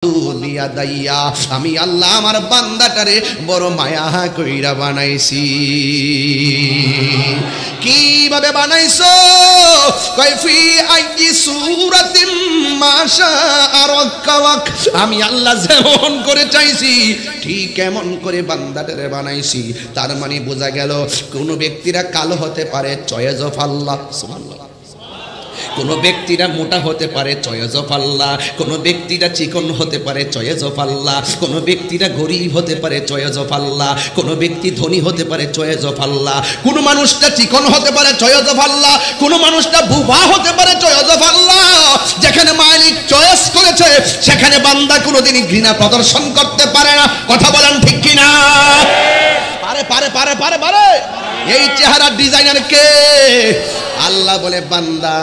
বিয়াদাইয়া আমি আল্লাহ আমার বান্দাটারে বড় মায়া কইরা বানাইছি। কিভাবে বানাইছো? কাইফি আইয়ি সূরাতিন মাশা আরাকাওয়াক, আমি আল্লাহ যেমন করে চাইছি ঠিক এমন করে বান্দাটারে বানাইছি। তার মানে বোঝা গেল কোন ব্যক্তিরা কালো হতে পারে, চয়েস অফ আল্লাহ। সুবহানাল্লাহ। কোন ব্যক্তিরা মোটা হতে পারে, চয়েস অফ আল্লাহ। কোন ব্যক্তিরা চিকন হতে পারে, চয়েস অফ আল্লাহ। কোন ব্যক্তিরা গরিব হতে পারে, চয়েস অফ আল্লাহ। কোন ব্যক্তি ধনী হতে পারে, চয়েস অফ আল্লাহ। কোন মানুষটা চিকন হতে পারে, চয়েস অফ আল্লাহ। কোন মানুষটা বুবা হতে পারে, চয়েস অফ আল্লাহ। যেখানে মালিক চয়েস করেছে সেখানে বান্দা কোনোদিনই ঘৃণা প্রদর্শন করতে পারে না। কথা বলেন ঠিক কিনা? পারে পারে পারে পারে পারে। এই চেহারার ডিজাইনার কে? আল্লাহ বলে, বান্দা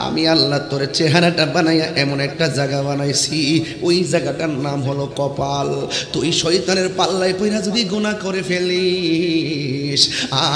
আমি আল্লাহ তোর চেহারাটা বানাইয়া এমন একটা জায়গা বানাইছি, ওই জায়গাটার নাম হলো কপাল। তুই শয়তানের পাল্লায় পইরা যদি গুনাহ করে ফেলিস,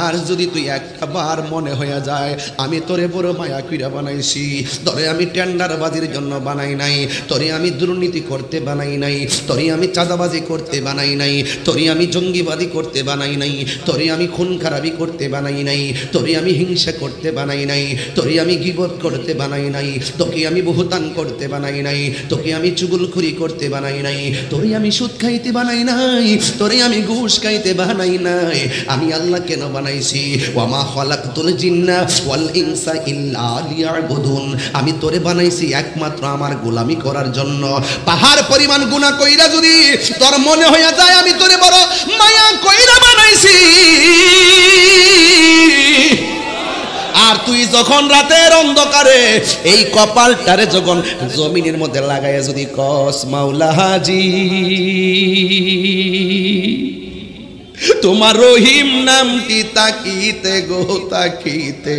আর যদি তুই একবার মনে হয়ে যায় আমি তোরে বড় মায়া কইরা বানাইছি, তোরে আমি টেন্ডারবাজির জন্য বানাই নাই, তোরে আমি দুর্নীতি করতে বানাই নাই, তোরে আমি চাঁদাবাজি করতে বানাই নাই, তোরে আমি জঙ্গিবাদী করতে বানাই নাই, তোরে আমি খুন খারাপি করতে বানাই নাই, তোরে আমি হিংসা করতে বানাই নাই, তোরে আমি গীবত করতে বানাই নাই, তোকে আমি বহুতান করতে বানাই নাই, তোকে আমি চুগলখড়ি করতে বানাই নাই, তোরে আমি সুদ খাইতে বানাই নাই, তোরে আমি ঘুষ খাইতে বানাই নাই। আমি আল্লাহ কেন বানাইছি? ওয়ামা খালাকতুল জিন্না ওয়াল ইনসা ইল্লা লিয়াবুদুন, আমি তোরে বানাইছি একমাত্র আমার গোলামি করার জন্য। পাহাড় পরিমাণ গুনাহ কইরা যদি তোর মনে হইয়া যায় আমি তোরে বড় মায়া কইরা বানাইছি, আর তুই যখন রাতের অন্ধকারে এই কপালটারে যখন জমিনের মধ্যে লাগাইয়া যদি কস মাওলা হাজি তোমার রহিম নামটি তাকিতে গো তাকিতে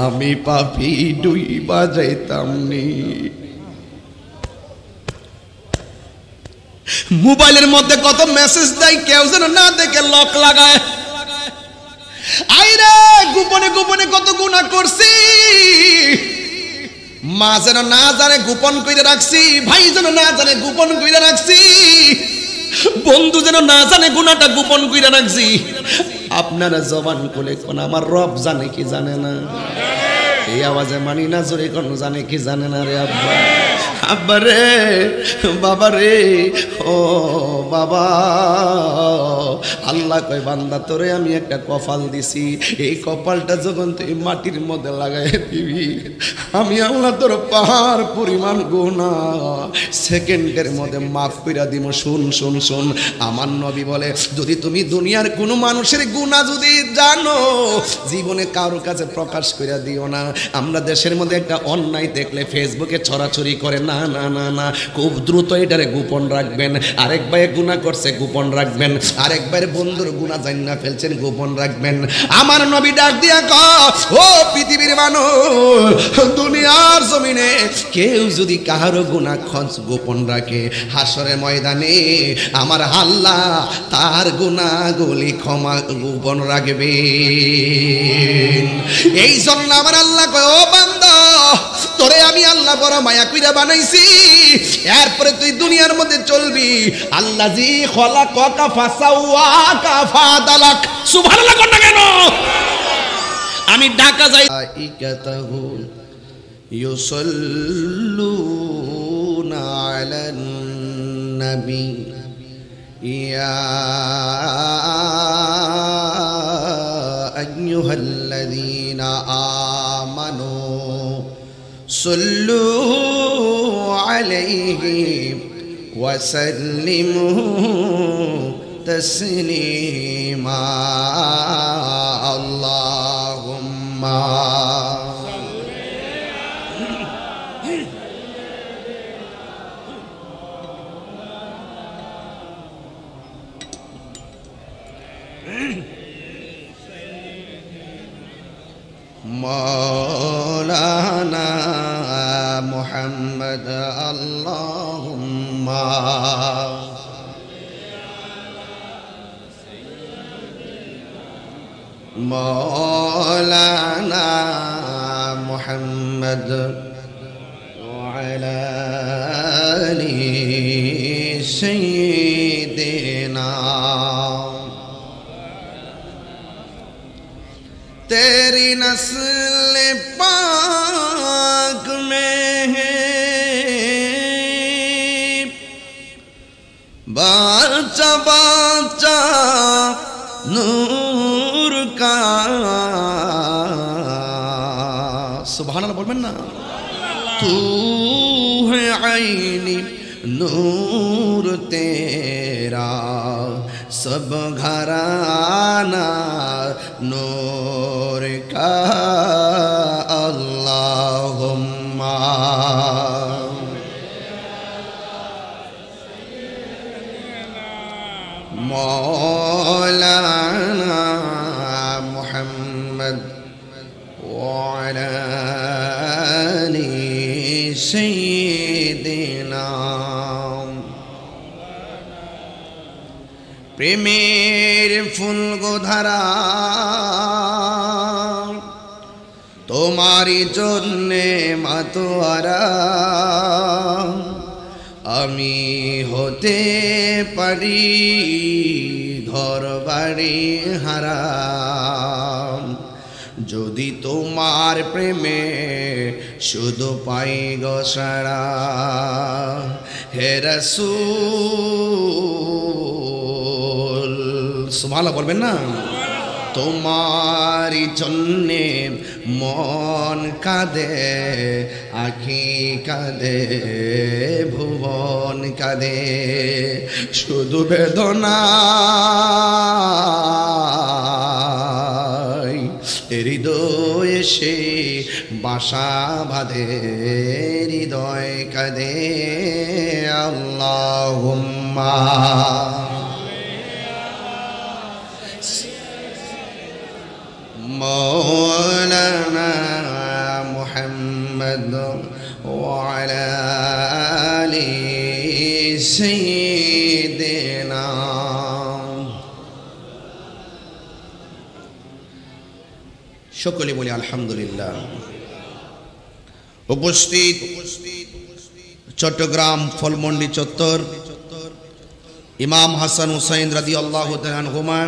আমি পাপি ডুইবা যাইতাম নি। মোবাইলের মধ্যে কত মেসেজ দেয়, কেউ যেন না দেখে লক লাগায়। আইরে গোপনে গোপনে কত গুনাহ করছি, মা যেন না জানে গোপন কইরা রাখছি, ভাই যেন না জানে গোপন কইরা রাখছি, বন্ধু যেন না জানে গুনাহটা গোপন কইরা রাখছি। আপনারা জবান খুলে কোন আমার রব জানে কি জানে না? এই আওয়াজে মানি না, জোরে কোন জানে কি জানে না? রে আব্বা, আব্বা রে, বাবা রে, ও বাবা। আল্লাহ কয়, বান্দা তোরে আমি একটা কপাল দিছি, এই কপালটা যখন তুই মাটির মধ্যে লাগাই দিবি, আমি আল্লাহ তোর পাহাড় পরিমাণ গুনাহ সেকেন্ডের মধ্যে মাফ কইরা দিব। শুন শুন শুন, আমার নবী বলে, যদি তুমি দুনিয়ার কোনো মানুষের গুনাহ যদি জানো, জীবনে কারোর কাছে প্রকাশ কইরা দিও না। আমরা দেশের মধ্যে একটা অন্যায় দেখলে ফেসবুকে ছড়াছড়ি করে, না না না না, খুব দ্রুত এটারে গোপন রাখবেন। আরেক ভাই গুনাহ করছে গোপন রাখবেন, আরেক ভাইয়ের বন্ধুর গুনাহ জান্না ফেলছেন গোপন রাখবেন। আমার নবী ডাক দিয়া কয়, ও পৃথিবীর মানুষ, দুনিয়ার জমিনে কেউ যদি কারো গুনাহ গোপন রাখে, হাসরের ময়দানে আমার আল্লাহ তার গুনাহগুলি ক্ষমা গোপন রাখবে। এই জন্য আমার আল্লাহ কয়, ও বান্দা তোরে আমি আল্লাহ বড় মায়া কইরা বানাইছি, এরপরে তুই দুনিয়ার মধ্যে চলবি। আল্লাযী খালাকাকা ফাসাওয়াকা ফাদালাক। সুবহানাল্লাহ কোন কেন? আমি ঢাকা যাই, ইকাতাহু ইউসাল্লুনা আলান নবী ইয়া আইয়ুহাল্লাযীনা আমানু সাল্লু আলাইহি ওয়া সাল্লিমু তাসলিমা। আল্লাহুম্মা মাওলানা মুহাম্মদ আল্লাহুম্মা मौलाना मुहम्मद सच्चा बाचा नूर का सुभान अल्लाह बोलবেন ना तू है आईनी नूर तेरा सब घराना नूर का अल्लाहुम्मा मौलाना मुहम्मद वाला आली सय्यिदिना प्रेमेर फूल गोधारा तुम्हारी जन्ने मातोयारा आमी होते पारी घर बाड़ी हारा যদি তোমার প্রেমে শুধু পাই গো সারা হে রাসূল সুবহানাল্লাহ বলবেন না তোমারি জন্যে মন কাঁদে আখি কাঁদে ভুবন কাঁদে শুধু বেদনা হৃদয়ে সে বাসা বাঁধে হৃদয় কাঁদে আল্লাহুম্মা मौलाना मुहम्मद वाला आली सय्यिदिना সকলে বলি আলহামদুলিল্লাহ। উপস্থিত চট্টগ্রাম ফলমন্ডি চত্বর ইমাম হাসান হুসাইন রাদিয়াল্লাহু তাআলা আনহুমা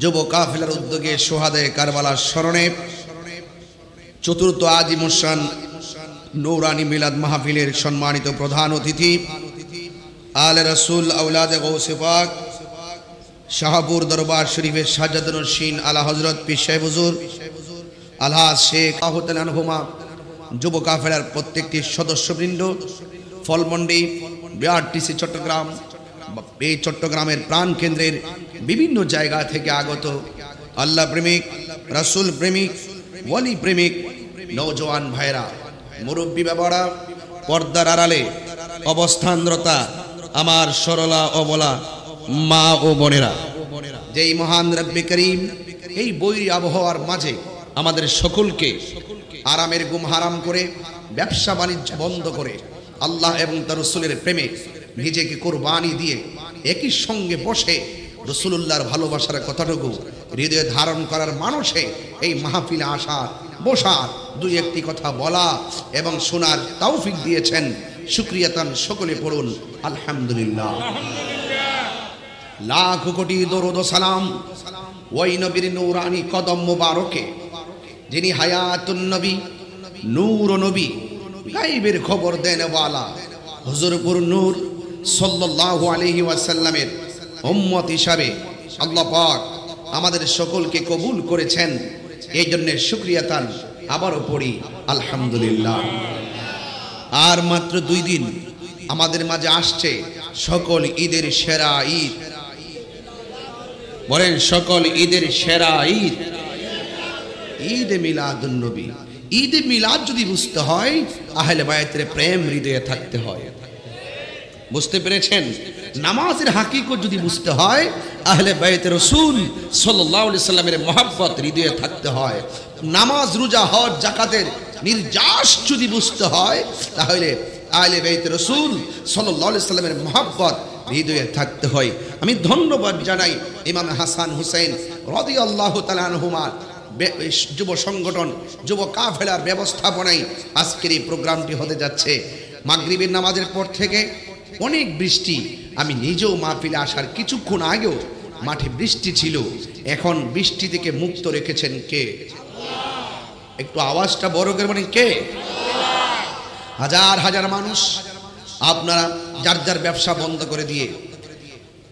যুব কাফেলার উদ্যোগে সোহাদায়ে কারবালার স্মরণে চতুর্থ আজিমুশান নূরানী মিলাদ মাহফিলের সম্মানিত প্রধান অতিথি আলে রাসূল আওলাদে গৌসে পাক শাহপুর দরবার শরীফের সাজ্জাদুন নশীন আলা হযরত পীর সাহেব হুজুর আলহাজ শেখ আহতাল আনহুমা যুব কাফেলার প্রত্যেকটি সদস্যবৃন্দ ফলমন্ডি বিআরটিসি চট্টগ্রাম এই চট্টগ্রামের প্রাণ কেন্দ্রের বিভিন্ন জায়গা থেকে আগত আল্লাহ প্রেমিক রাসূল প্রেমিক ওয়ালি প্রেমিক নওজোয়ান ভাইরা মুরব্বী বাবারা পর্দার আড়ালে অবস্থানরতা আমার সরলা অবলা মা ও বোনেরা যেই মহান রব্বে করিম এই বৈরী আবহাওয়ার মাঝে আমাদের সকলকে আরামের ঘুম হারাম করে ব্যবসা বাণিজ্য বন্ধ করে আল্লাহ এবং তার রাসূলের প্রেমে নিজেকে কুরবানি দিয়ে একই সঙ্গে বসে রাসূলুল্লাহর ভালোবাসার কথাটুকু হৃদয়ে ধারণ করার মানুষে এই মাহফিলে আসার বসার দুই একটি কথা বলা এবং শোনার তৌফিক দিয়েছেন শুকরিয়াতান সকলে পড়ুন আলহামদুলিল্লাহ। লাখ কোটি দরুদ ও সালাম ওই নবীর নূরানি কদম মুবারকে যিনি হায়াতুন নবী নূর নবী গায়বের খবর দেন ওয়ালা হুজুরপুর নূর সাল্লাল্লাহু আলাইহি ওয়াসাল্লামের উম্মত হিসাবে আল্লাহ পাক আমাদের সকলকে কবুল করেছেন। এই জন্য শুকরিয়াতান আবারও পড়ি আলহামদুলিল্লাহ। আর মাত্র 2 দিন আমাদের মাঝে আসছে সকল ঈদের সেরা ঈদ, বলেন সকল ঈদের সেরা ঈদ, ঈদে মিলাদুন নবী। ঈদে মিলাদ যদি বুঝতে হয় আহলে বায়তের প্রেম হৃদয়ে থাকতে হয়, বুঝতে পেরেছেন? নামাজের হাকিকত যদি বুঝতে হয় আহলে বায়তের রাসূল সাল্লাল্লাহু আলাইহি সাল্লামের মহব্বত হৃদয়ে থাকতে হয়। নামাজ রোজা হজ যাকাতের নির্যাস যদি বুঝতে হয় তাহলে আহলে বায়তের রাসূল সাল্লাল্লাহু আলাইহি সাল্লামের মহব্বত হৃদয়ে থাকতে হয়। আমি ধন্যবাদ জানাই ইমাম হাসান হুসাইন রাদিয়াল্লাহু তাআলা আনহুমা যুব সংগঠন যুব কাফেলার ব্যবস্থাপনায় আজকের এই প্রোগ্রামটি হতে যাচ্ছে। মাগরিবের নামাজের পর থেকে অনেক বৃষ্টি, আমি নিজেও মাহফিলে আসার কিছুক্ষণ আগেও মাঠে বৃষ্টি ছিল, এখন বৃষ্টি থেকে মুক্ত রেখেছেন কে? একটু আওয়াজটা বড় করে বলেন কে? হাজার হাজার মানুষ আপনারা যার যার ব্যবসা বন্ধ করে দিয়ে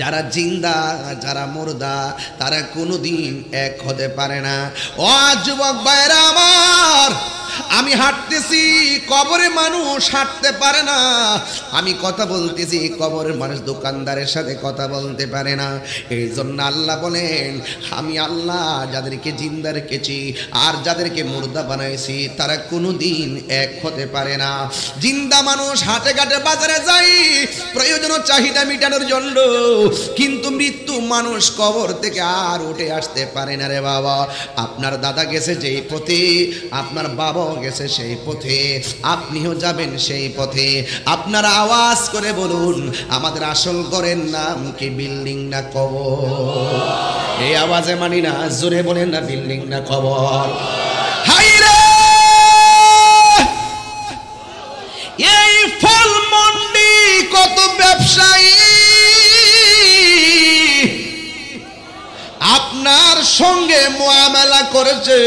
যারা জিন্দা যারা মুর্দা তারা কোনোদিন এক হতে পারে না। ও যুবক ভাইরা আমার, আমি হাঁটতেছি, কবরে মানুষ হাঁটতে পারে না। আমি কথা বলতেছি, কবরের মানুষ দোকানদারের সাথে কথা বলতে পারে না। এই জন্য আল্লাহ বলেন, আমি আল্লাহ যাদেরকে জিন্দা রেখেছি আর যাদেরকে মুর্দা বানাইছি তারা কোনোদিন এক হতে পারে না। জিন্দা মানুষ হাটে ঘাটে বাজারে যায় প্রয়োজন ও চাহিদা মেটানোর জন্য, কিন্তু মৃত্যু মানুষ কবর থেকে আর উঠে আসতে পারে না রে বাবা। আপনার দাদা গেছে যেই পথে, আপনার বাবা গেছে সেই পথে, আপনিও যাবেন সেই পথে। আপনারা আওয়াজ করে বলুন, আমাদের আসল ঘরের নাম কি বিল্ডিং না কবর? এই আওয়াজে মানি না, জোরে বলেন না, বিল্ডিং না কবর? হাইরে এই ফল মন্ডি কত ব্যবসায়ী আপনার সঙ্গে মুআমালা করেছে,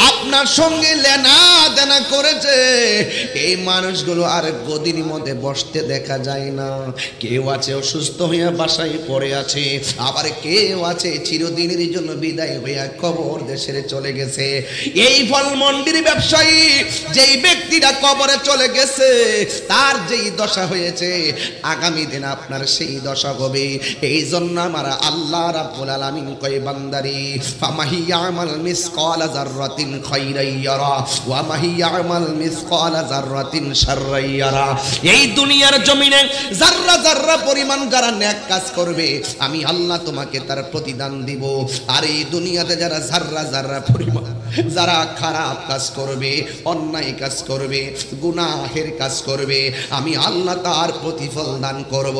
আপনার সঙ্গে লেনা দেনা করেছে। এই মানুষগুলো আর গদির মধ্যে বসতে দেখা যায় না। কেউ আছে অসুস্থ হইয়া বাসায় পড়ে আছে, আবার কেউ আছে চিরদিনের জন্য বিদায় হইয়া কবর দেশে চলে গেছে। এই ফল মন্ডির ব্যবসায়ী যেই ব্যক্তিটা কবরে চলে গেছে, তার যেই দশা হয়েছে আগামী দিন আপনার সেই দশা হবে। এই জন্য আমরা আল্লাহ রাব্বুল আলামিন কয়, বান্দারি ফামাহি ইয়ামাল মিসকালা যাররাতিন খাইরাই ইয়ারা ওয়া মাহি ইয়ামাল মিসকালা যাররাতিন শাররাই ইয়ারা। এই দুনিয়ার জমিনে যাররা যাররা পরিমাণ যারা নেক কাজ করবে, আমি আল্লাহ তোমাকে তার প্রতিদান দিব। আর এই দুনিয়াতে যারা যাররা যাররা পরিমাণ যারা খারাপ কাজ করবে, অন্যায় কাজ করবে, গুনাহের কাজ করবে, আমি আল্লাহ তার প্রতিফল দান করব।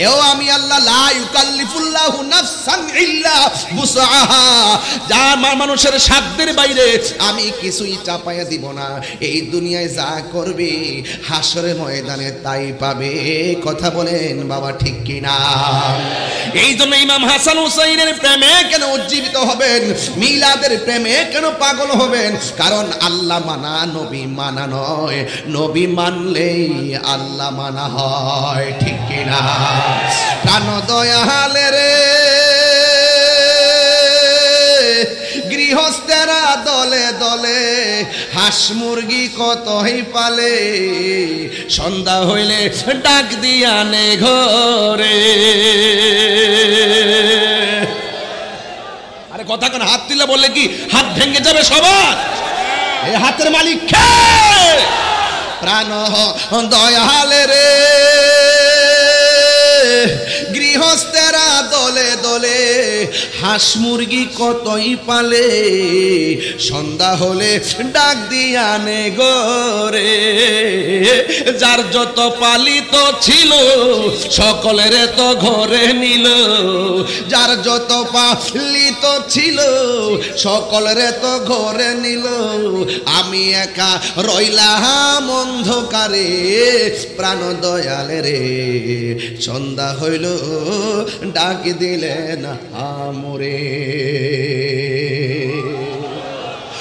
এও আমি আল্লাহ লা ইউকাল্লিফুল্লাহু নাফসান ইল্লা বুসআহা, যা মানুষের সাধ্যের বাইরে আমি কিছুই চাপাইয়া দিব না। এই দুনিয়ায় যা করবে হাসরের ময়দানে তাই পাবে। কথা বলেন বাবা, ঠিক কিনা? এই জন্য ইমাম হাসান হুসাইনের প্রেমে কেন উজ্জীবিত হবেন, মিলাদের প্রেমে কেন পাগল হবেন? কারণ আল্লাহ মানা নবী মানা নয়, নবী মানলেই আল্লাহ মানা হয়, ঠিক কিনা? প্রাণ দয়ালের গৃহস্থেরা দলে দলে হাঁস মুরগি কতই পালে, সন্ধ্যা হইলে ডাক দিয়ানে ঘরে। আরে কথা কেন? হাত তুলে বললে কি হাত ভেঙে যাবে সবার? এই হাতের মালিক কে? প্রাণ দয়ালের গৃহস্থেরা দলে দলে হাঁস মুরগি কতই পালে, সন্ধ্যা হলে ডাক দিয়ানে গরে। যার যত পালিত ছিল সকলের তো ঘরে নিল, যার যত পালিত ছিল সকলের তো ঘরে নিল। আমি একা রইলাম অন্ধকারে, প্রাণ দয়ালে রে সন্ধ্যা হইল ডাক দিলে না আমরে।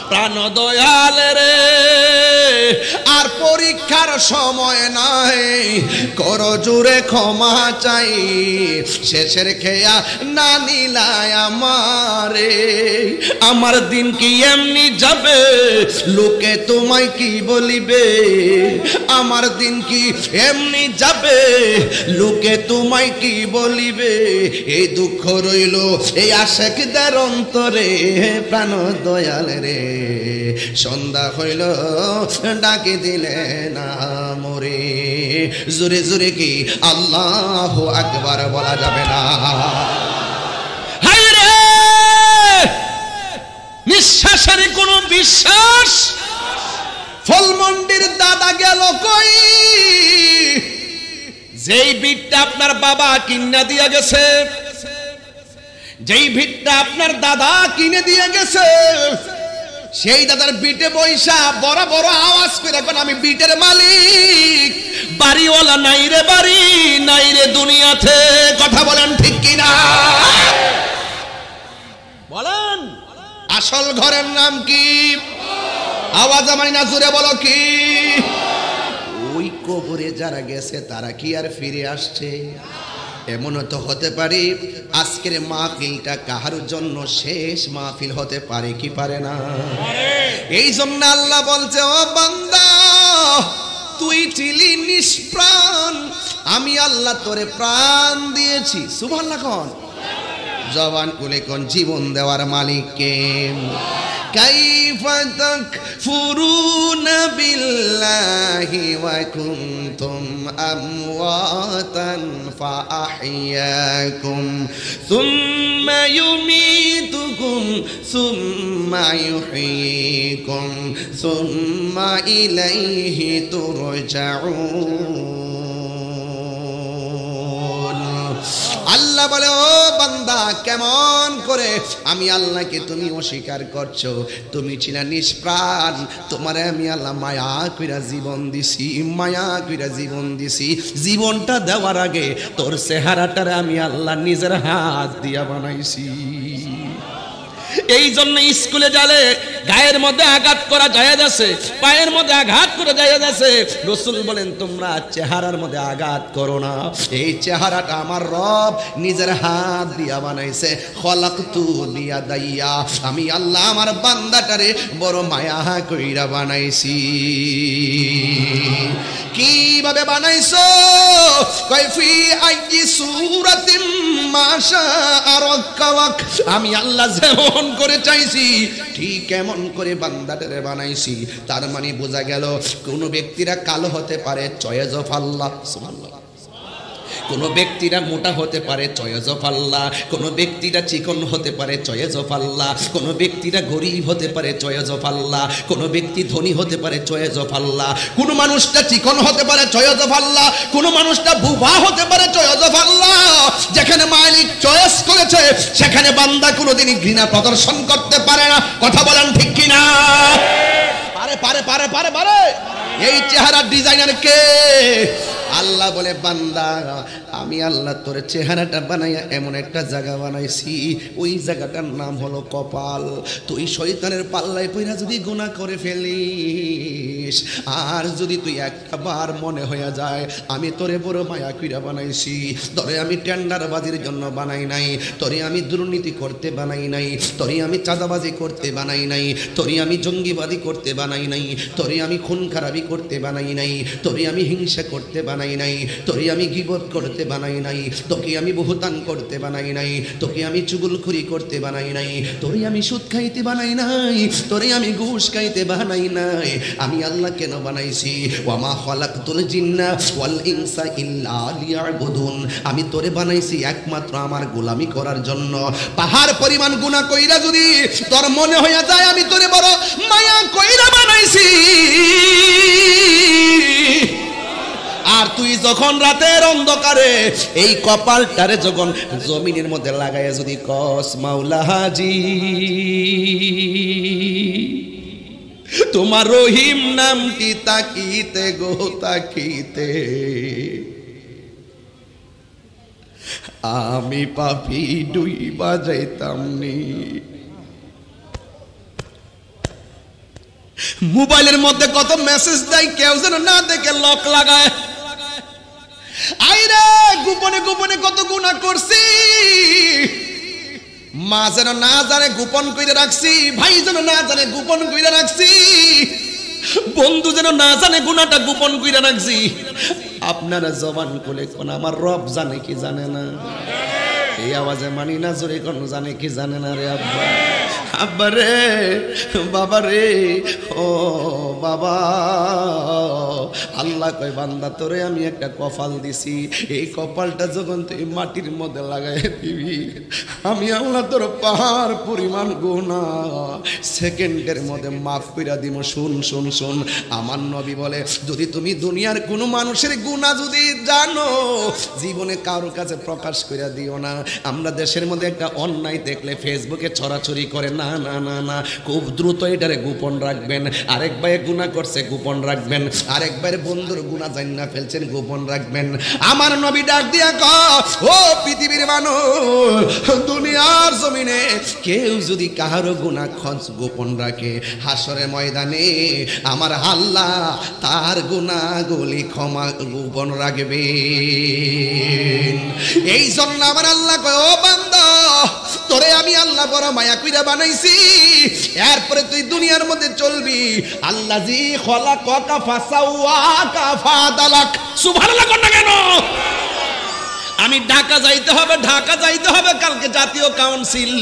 প্রাণ দয়াল রে আর পরীক্ষার সময় নাই, করো জুড়ে ক্ষমা চাই, শেষের খেয়া না নিলাই আমারে। আমার দিন কি এমনি যাবে, লোকে তোমায় কি বলিবে? আমার দিন কি এমনি যাবে, লোকে তোমায় কি বলিবে? এই দুঃখ রইল এই আশেকদের অন্তরে, প্রাণ দয়াল রে সন্ধ্যা হইল ডাকে দিলে না মরে। জোরে জোরে কি আল্লাহু আকবার বলা যাবে না? হায়রে নিঃশ্বাসের কোন বিশ্বাস? ফলমন্ডির দাদা গেল কই? যেই ভিটটা আপনার বাবা কিনা দিয়া গেছে, যেই ভিটটা আপনার দাদা কিনে দিয়ে গেছে, সেই দাদার বিটে বৈশা বড় বড় আওয়াজ করে এখন আমি বিটের মালিক। বাড়িওয়ালা নাই রে বাড়ি, নাই রে দুনিয়াতে। কথা বলেন ঠিক কিনা? বলেন আসল ঘরের নাম কি? আওয়াজ আমায় না জোরে বলো কি? ওই কবরে যারা গেছে তারা কি আর ফিরে আসছে? এমনও তো হতে পারে আজকের মাহফিলটা কাহার জন্য শেষ মাহফিল হতে পারে কি পারে না? এই জন্য আল্লাহ বলছে, ও বান্দা তুই ছিলি নিষ্প্রাণ, আমি আল্লাহ তোরে প্রাণ দিয়েছি। সুবহানাল্লাহ কোন জবান খুলে কোন জীবন দেওয়ার মালিক কে? কাইফা তাকফুরুনা বিল্লাহি ওয়া কুনতুম আমওয়াতান ফাআহইয়াকুম সুম্মা ইউমীতুকুম সুম্মা ইউহয়ীকুম সুম্মা ইলাইহি তুরজাউন। আল্লাহ বলে, ও বান্দা কেমন করে আমি আল্লাহকে তুমি অস্বীকার করছো? তুমি ছিলা নিষ্প্রাণ, তোমারে আমি আল্লাহ মায়া কইরা জীবন দিছি, মায়া কইরা জীবন দিছি। জীবনটা দেওয়ার আগে তোর চেহারাটারে আমি আল্লাহ নিজের হাত দিয়া বানাইছি। এই জন্য স্কুলে যালে গায়ের মধ্যে আঘাত করা জায়েজ আছে, পায়ের মধ্যে আঘাত করা জায়েজ আছে। রাসূল বলেন তোমরা চেহারার মধ্যে আঘাত করো না। এই চেহারাটা আমার রব নিজের হাত দিয়া বানাইছে। খলাকতু বিয়াদাইয়া, আমি আল্লাহ আমার বান্দাটারে বড় মায়া কইরা বানাইছি। কিভাবে বানাইছো? কাইফি আইয়ি সূরাতিন মাশা রাক্কাওয়াক, আমি আল্লাহ যেমন করে চাইছি ঠিক এমন করে বান্দাটারে বানাইছি। তার মানে বোঝা গেল কোন ব্যক্তিরা কালো হতে পারে, চয়েস অফ আল্লাহ। সুবহানাল্লাহ। কোন ব্যক্তিরা মোটা হতে পারে, চয়েস অফ আল্লাহ। কোন ব্যক্তিরা চিকন হতে পারে, চয়েস অফ আল্লাহ। কোন ব্যক্তিরা গরিব হতে পারে, চয়েস অফ আল্লাহ। কোন ব্যক্তি ধনী হতে পারে, চয়েস অফ আল্লাহ। কোন মানুষটা চিকন হতে পারে, চয়েস অফ আল্লাহ। কোন মানুষটা বুবা হতে পারে, চয়েস অফ আল্লাহ। যেখানে মালিক চয়েস করেছে সেখানে বান্দা কোনোদিনই ঘৃণা প্রদর্শন করতে পারে না। কথা বলেন ঠিক কিনা? পারে পারে পারে পারে পারে। এই চেহারার ডিজাইনার কে? আল্লাহ বলে, বান্দা আমি আল্লাহ তোর চেহারাটা বানাইয়া এমন একটা জায়গা বানাইছি, ওই জায়গাটার নাম হলো কপাল। তুই শয়তানের পাল্লায় পইরা যদি গুনাহ করে ফেলিস, আর যদি তুই একবার মনে হয়ে যায় আমি তোরে বড় মায়া কইরা বানাইছি, তোরে আমি টেন্ডারবাজির জন্য বানাই নাই, তোরে আমি দুর্নীতি করতে বানাই নাই, তোরে আমি চাঁদাবাজি করতে বানাই নাই, তোরে আমি জঙ্গিবাদী করতে বানাই নাই, তোরে আমি খুন খারাপি করতে বানাই নাই, তোরে আমি হিংসা করতে বানাই নাই, তোরে আমি গীবত করতে বানাই নাই, তোকে আমি বহুতান করতে বানাই নাই, তোকে আমি চুগলখড়ি করতে বানাই নাই, তোরে আমি সুদ খাইতে বানাই নাই, তোরে আমি ঘুষ খাইতে বানাই নাই। আমি আল্লাহ কেন বানাইছি? ওয়ামা খালাকতুল জিন্না ওয়াল ইনসা ইল্লা লিয়াবুদুন, আমি তোরে বানাইছি একমাত্র আমার গোলামি করার জন্য। পাহাড় পরিমাণ গুনাহ কইরা যদি তোর মনে হইয়া যায় আমি তোরে বড় মায়া কইরা বানাইছি, আর তুই যখন রাতের অন্ধকারে এই কপালটারে যখন জমিনের মধ্যে লাগাইয়া যদি কস মাওলা হাজি তোমার রহিম নামটি তাকিতে গো তাকিতে আমি পাপি ডুইবা যাইতাম নি। মোবাইলের মধ্যে কত মেসেজ দেয়, কেউ যেন না দেখে লক লাগায়। আইরে গোপনে গোপনে কত গুনাহ করছি, মা যেন না জানে গোপন কইরা রাখছি, ভাই যেন না জানে গোপন কইরা রাখছি, বন্ধু যেন না জানে গুনাহটা গোপন কইরা রাখছি। আপনারা জবান খুলে কোন আমার রব জানে কি জানে না? এই আওয়াজে মানি না, জোরে কোন জানে কি জানে না? রে আব্বা, আব্বা রে, বাবা রে, ও বাবা, আল্লাহ কয় বান্দা তোরে আমি একটা কপাল দিছি, এই কপালটা যখন তুই মাটির মধ্যে লাগাই দিবি আমি আল্লাহ তোর পাহাড় পরিমাণ গুনাহ সেকেন্ডের মধ্যে মাফ কইরা দিব। শুন শুন শুন, আমার নবী বলে যদি তুমি দুনিয়ার কোনো মানুষের গুনাহ যদি জানো জীবনে কারোর কাছে প্রকাশ কইরা দিও না। আমরা দেশের মধ্যে একটা অন্যায় দেখলে ফেসবুকে ছড়াছড়ি করে, না না না না, খুব দ্রুত এটারে গোপন রাখবেন। আরেক ভাই গুনাহ করছে গোপন রাখবেন, আরেক ভাইয়ের বন্ধুর গুনাহ জান্না ফেলছেন গোপন রাখবেন। আমার নবী ডাক দিয়া কয়, ও পৃথিবীর মানুষ, দুনিয়ার জমিনে কেউ যদি কাহারো গুনাহ গোপন রাখে, হাসরের ময়দানে আমার আল্লাহ তার গুনাহগুলি ক্ষমা গোপন রাখবে। এই জন্য আমার আল্লাহ কয়, ও বান্দা, তোরে আমি আল্লাহ বড় মায়া কইরা বানাইছি, এরপরে তুই দুনিয়ার মধ্যে চলবি। আল্লাযী খলাকাকা ফাসাওয়াকা ফাদালাক। সুবহানাল্লাহ কোন না কেন? আমি ঢাকা যাইতে হবে, ঢাকা যাইতে হবে কালকে জাতীয় কাউন্সিল।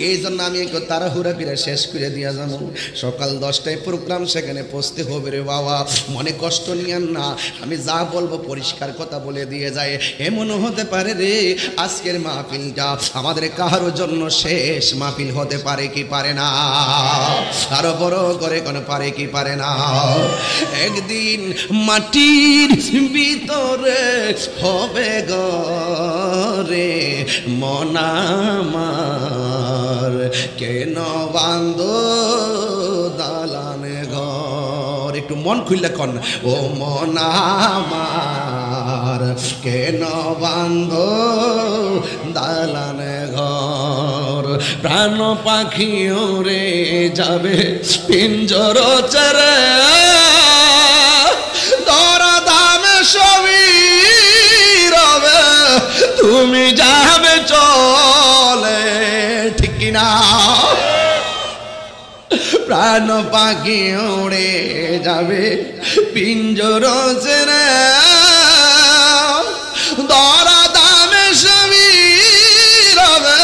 এই জন্য আমি একটু তাড়াহুড়া করে শেষ করে দিয়া যাবো। সকাল 10টায় প্রোগ্রাম, সেখানে পৌঁছতে হবে রে বাবা। মনে কষ্ট নিয়েন না, আমি যা বলবো পরিষ্কার কথা বলে দিয়ে যায়। এমনও হতে পারে রে আজকের মাহফিলটা আমাদের কারোর জন্য শেষ মাহফিল হতে পারে কি পারে না? আরো বড় করে কোন পারে কি পারে না? একদিন মাটির ভিতরে হবে গো রে মন আমার, কেন বান্ধো দালান ঘর। একটু মন খুললে কন, ও মন আমার, কেন বান্ধো দালান ঘর। প্রাণ পাখি উড়ে যাবে পিঞ্জর চরে, দরা দামে সবই রবে, তুমি যাবে চলে, ঠিক কিনা? প্রাণ পাখি উড়ে যাবে পিঞ্জর ছেড়ে, দরা দামে সবই রবে,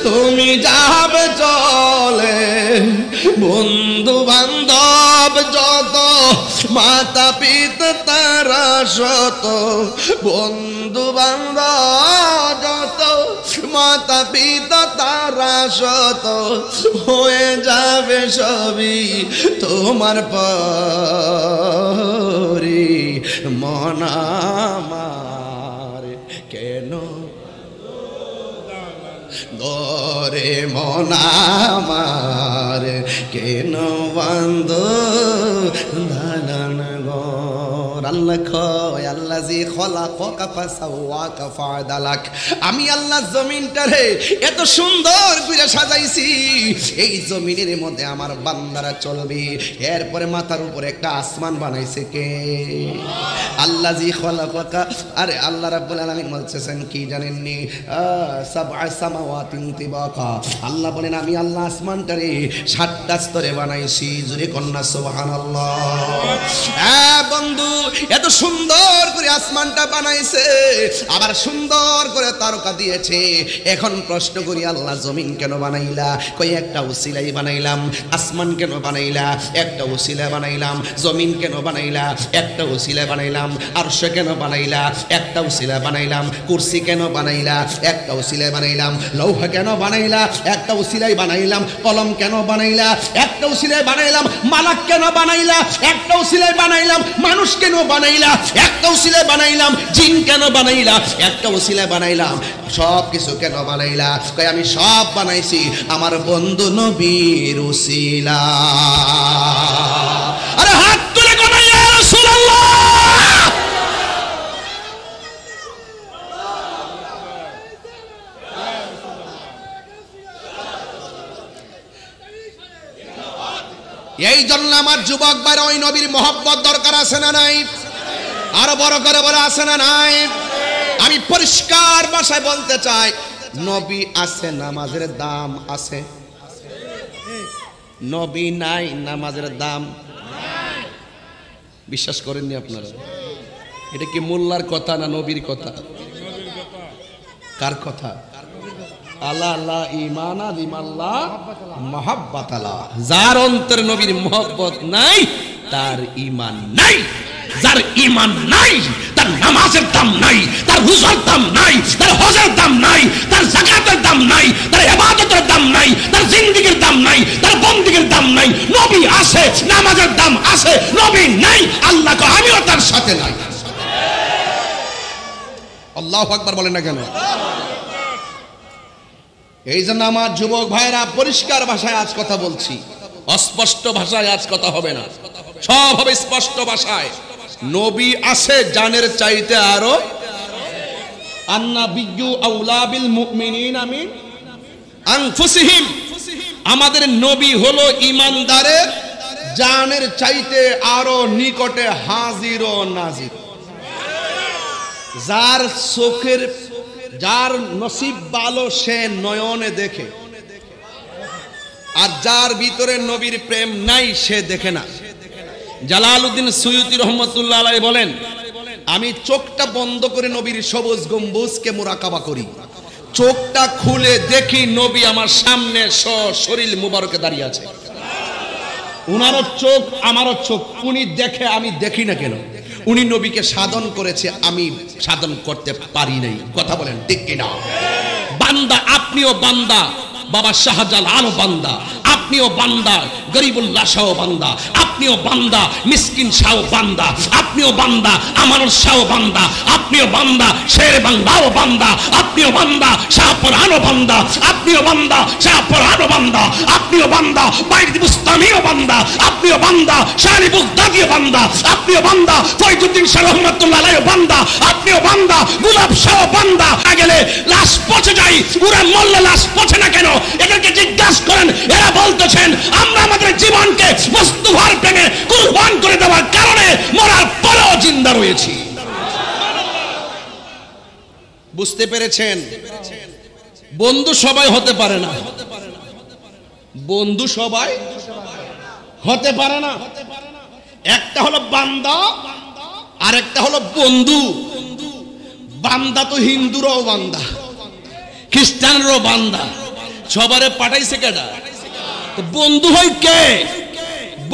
তুমি যাবে চলে। বন্ধু বান্ধব যত, মাতা পিতা তারা শত, বন্ধু বান্ধব যত, মাতা পিতা তারা শত, হয়ে যাবে সবই তোমার পরি। মন আমার কেন গরে, মন আমার কেন বান্ধ দালান ঘর। আল্লাহ কয়, আল্লাযী খলাকাকা ফাসাওয়াকা ফাদালাক। আমি আল্লাহ জমিনটারে এত সুন্দর করে সাজাইছি, এই জমিনের মধ্যে আমার বান্দারা চলবে। এরপরে মাথার উপরে একটা আসমান বানাইছে কে? আল্লাযী খলাকাকা। আরে আল্লাহ রাব্বুল আলামিন বলতেছেন কি জানেননি? সাবআ সামাওয়াতিন তিবাকা। আল্লাহ বলেন আমি আল্লাহ আসমানটারে 7টা স্তরে বানাইছি। জোরে কন্না সুবহানাল্লাহ। হ্যাঁ বন্ধু, এত সুন্দর করে আসমানটা বানাইছে, আবার সুন্দর করে তারকা দিয়েছে। এখন প্রশ্ন করি, আল্লাহ জমিন কেন বানাইলা? কই একটা উসিলাই বানাইলাম। আসমান কেন বানাইলা? একটা উসিলা বানাইলাম। জমিন কেন বানাইলা? একটা উসিলা বানাইলাম। আরশ কেন বানাইলা? একটা উসিলা বানাইলাম। কুরসি কেন বানাইলা? একটা উসিলা বানাইলাম। লৌহ কেন বানাইলা? একটা উসিলাই বানাইলাম। কলম কেন বানাইলা? একটা উসিলাই বানাইলাম। মালাক কেন বানাইলা? একটা উসিলাই বানাইলাম। মানুষ কেন বানাইলা? একটা উসিলাই বানাইলাম। জিন কেন বানাইলা? একটা উসিলাই বানাইলাম। সব কিছু কেন বানাইলা? কই আমি সব বানাইছি আমার বন্ধু নবীর উসিলা। আরে হাত তুলে কোন ইয়া রাসূলুল্লাহ। এই জন্য আমার যুবক ভাইরা ওই নবীর মহব্বত দরকার আছে না নাই? আরো বড় করে বলে আছে না নাই? আমি পরিষ্কার ভাষায় বলতে চাই, নবী আছে, নামাজের দাম আছে। নবী নাই, নামাজের দাম নাই। বিশ্বাস করেননি আপনারা? এটা কি মোল্লার কথা না নবীর কথা? কার কথা? আল্লাহ লা ঈমানা লিমাল্লাহ মুহাব্বাতালা। যার অন্তরে নবীর মুহাব্বত নাই তার ঈমান নাই। যার ঈমান নাই তার নামাজের দাম নাই, তার রোজার দাম নাই, তার হজের দাম নাই, তার যাকাতের দাম নাই, তার ইবাদতের দাম নাই, তার জিন্দেগীর দাম নাই, তার বন্দেগীর দাম নাই। নবী আছে, নামাজের দাম আছে। নবী নাই, আল্লাহ কয় আমিও তার সাথে নাই। আল্লাহু আকবার বলেন না কেন? এই জন্য আমার যুবক ভাইরা পরিষ্কার ভাষায় আজ কথা বলছি, অস্পষ্ট ভাষায় আজ কথা হবে না, সব হবে স্পষ্ট ভাষায়। নবী আছে জানের চাইতে আরো, আন্নাবিয়্যু আউলা বিল মুমিনিনা মিন আনফুসিহিম, আমাদের নবী হলো ঈমানদারের জানের চাইতে আরো নিকটে হাজির ও নাজির। যার চোখের, যার নসিব ভালো সে নয়নে দেখে, আর যার ভিতরে নবীর প্রেম নাই সে দেখে না। জালালউদ্দিন সুয়ুতী রহমতুল্লাহ আলাইহি বলেন, আমি চোখটা বন্ধ করে নবীর সবুজ গম্বুজকে মুরাকাবা করি, চোখটা খুলে দেখি নবী আমার সামনে শরীর মুবারকে দাঁড়িয়ে আছে। উনারও চোখ আমারও চোখ, উনি দেখে আমি দেখি না কেন? উনি নবীকে সাধন করেছে, আমি সাধন করতে পারি নাই। কথা বলেন ঠিক কিনা? বান্দা, আপনিও বান্দা, বাবা শাহজালালও বান্দা, আপনিও বান্দা, গরিবুল্লাহ শাহ বান্দা, আপনিও বান্দা, মিসকিন শাহ বান্দা, আপনিও বান্দা, আমানত শাহ বান্দা, আপনিও বান্দা, শের বাংলাও বান্দা, আপনিও বান্দা, শাহপুরানও বান্দা, আপনিও বান্দা, শাহপুরানও বান্দা, আপনিও বান্দা, বাইত বুস্তামিও বান্দা, আপনিও বান্দা, শাহরি বুগদাদিও বান্দা, আপনিও বান্দা, ফয়জুদ্দিন শাহ রহমাতুল্লাহ আলাইহি বান্দা, আপনিও বান্দা, গোলাপ শাহ বান্দা। গেলে লাশ পচে যায়, উড়ে মরলে লাশ পচে না কেন? এদেরকে জিজ্ঞাসা করেন, এরা বলতেছেন আমরা আমাদের জীবনকে মুস্তাফার প্রেমে কুরবান করে দেওয়ার কারণে মরার পরেও জিন্দা রয়েছি। বুঝতে পেরেছেন? বন্ধু সবাই হতে পারে না, বন্ধু সবাই হতে পারে না। একটা হলো বান্দা আর একটা হলো বন্ধু। বান্দা তো হিন্দুরাও বান্দা, খ্রিস্টানরাও বান্দা, সবারে পাঠাইছে কেডা? বন্ধু হয় কে?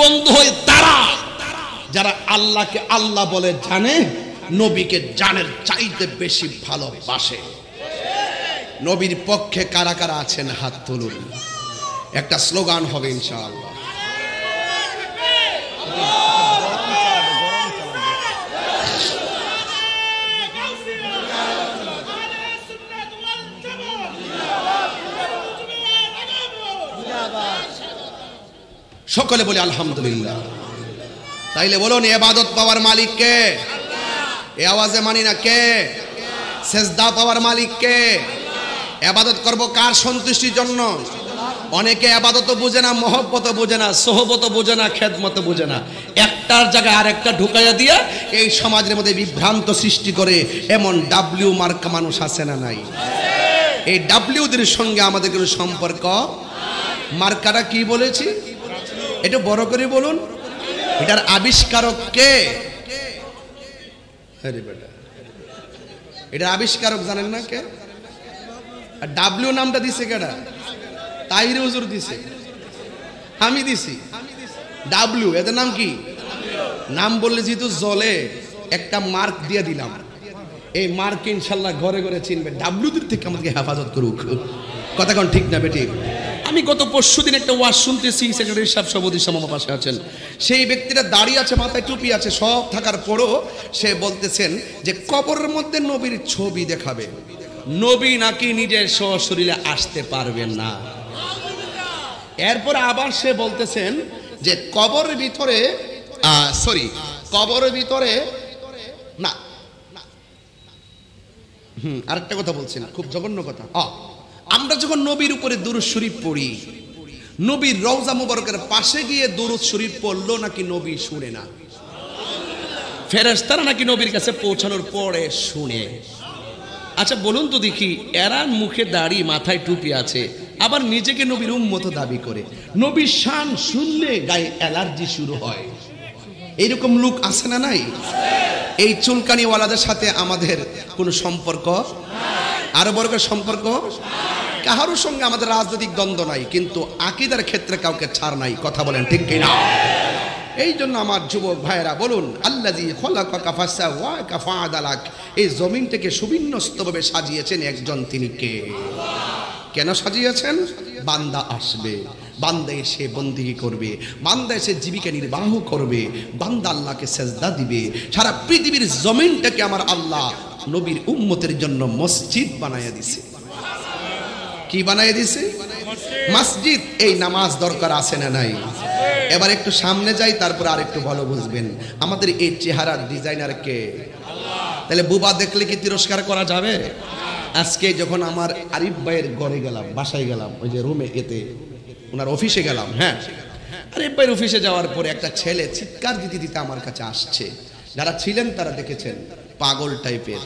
বন্ধু হয় তারা যারা আল্লাহকে আল্লাহ বলে জানে, নবীকে জানের চাইতে বেশি ভালোবাসে। নবীর পক্ষে কারা কারা আছেন হাত তুলুন, একটা স্লোগান হবে ইনশাআল্লাহ। সকলে বলে আলহামদুলিল্লাহ। তাইলে বলুন, ইবাদত পাওয়ার মালিক কে? এ আওয়াজে মানি না কে? সেজদা পাওয়ার মালিক কে? ইবাদত করব কার সন্তুষ্টির জন্য? অনেকে ইবাদত বুঝে না, মহব্বত বুঝে না, সোহবত বুঝে না, খেদমত বুঝে না, একটার জায়গায় আরেকটা ঢুকাইয়া দিয়ে এই সমাজের মধ্যে বিভ্রান্ত সৃষ্টি করে। এমন ডাব্লিউ মার্কা মানুষ আছে না নাই? এই ডাব্লিউদের সঙ্গে আমাদের কোনো সম্পর্ক? মার্কাটা কি বলেছি এটা বড় করে বলুন। এটার আবিষ্কারক কে? এটার আবিষ্কারক জানেন না কে? আর ডাব্লিউ নামটা দিছে কেডা? তাহির হুজুর দিছে, আমি দিছি। ডাব্লিউ এদের নাম কি? নাম বললে যেহেতু জলে একটা মার্ক দিয়ে দিলাম, এই মার্ক ইনশাল্লাহ ঘরে ঘরে চিনবে। ডাব্লিউদের থেকে আমাদেরকে হেফাজত করুক। কথা কোন ঠিক না বেটি? আমি গত পরশুদিন একটা ওয়াজ শুনতেছি, সেক্রেটারি সাহেব সভাপতি আমার পাশে আছেন, সেই ব্যক্তিটা দাঁড়িয়ে আছে, মাথায় টুপি আছে, সব থাকার পরও সে বলতেছেন যে কবরের মধ্যে নবীর ছবি দেখাবে, নবী নাকি নিজের সশরীরে আসতে পারবেন না। এরপর আবার সে বলতেছেন যে কবরের ভিতরে কবরের ভিতরে না, আরেকটা কথা বলছেন, খুব জঘন্য কথা। আমরা যখন নবীর উপরে দুরূদ শরীফ পড়ি, নবীর রওজা মুবারকের পাশে গিয়ে দুরূদ শরীফ পড়লো নাকি নবী শুনে না? ফেরেশতারা নাকি নবীর কাছে পৌঁছানোর পরে শুনে। আচ্ছা বলুন তো দেখি, এরা মুখে দাড়ি, মাথায় টুপি আছে, আবার নিজেকে নবীর উম্মত দাবি করে, নবীর শান শুনলে গায়ে অ্যালার্জি শুরু হয়। এইরকম লোক আছে না নাই? এই চুলকানিওয়ালাদের সাথে আমাদের কোনো সম্পর্ক? আরো বড় সম্পর্ক? কাহারোর সঙ্গে আমাদের রাজনৈতিক দ্বন্দ্ব নাই, কিন্তু আকীদার ক্ষেত্রে কাউকে ছাড় নাই। কথা বলেন ঠিক কিনা? এই জন্য আমার যুবক ভাইয়েরা বলুন, আল্লাযী খলাকাকা ফাসাওয়াকা ফাআদালাক, এই জমিনটাকে সুবিন্যস্তভাবে সাজিয়েছেন একজন, তিনি কে? কেন সাজিয়েছেন? বান্দা আসবে, বান্দা এসে বন্দেগী করবে, বান্দা এসে জীবিকা নির্বাহ করবে, বান্দা আল্লাহকে সেজদা দিবে। সারা পৃথিবীর জমিনটাকে আমার আল্লাহ নবীর উম্মতের জন্য মসজিদ বানায়া দিছে। কি কি বানাই দিছে? মসজিদ। এই নামাজ দরকার আছে না নাই? এবার একটু সামনে যাই, তারপর আর একটু ভালো বুঝবেন আমাদের এই চেহারার ডিজাইনার কে। তাহলে বুবা দেখলে কি তিরস্কার করা যাবে? আজকে যখন আমার আরিফ ভাইয়ের ঘরে গেলাম, বাসায় গেলাম, ওই যে রুমে, এতে ওনার অফিসে গেলাম। হ্যাঁ, আরিফ ভাইয়ের অফিসে যাওয়ার পরে একটা ছেলে চিৎকার দিতে দিতে আমার কাছে আসছে। যারা ছিলেন তারা দেখেছেন, পাগল টাইপের।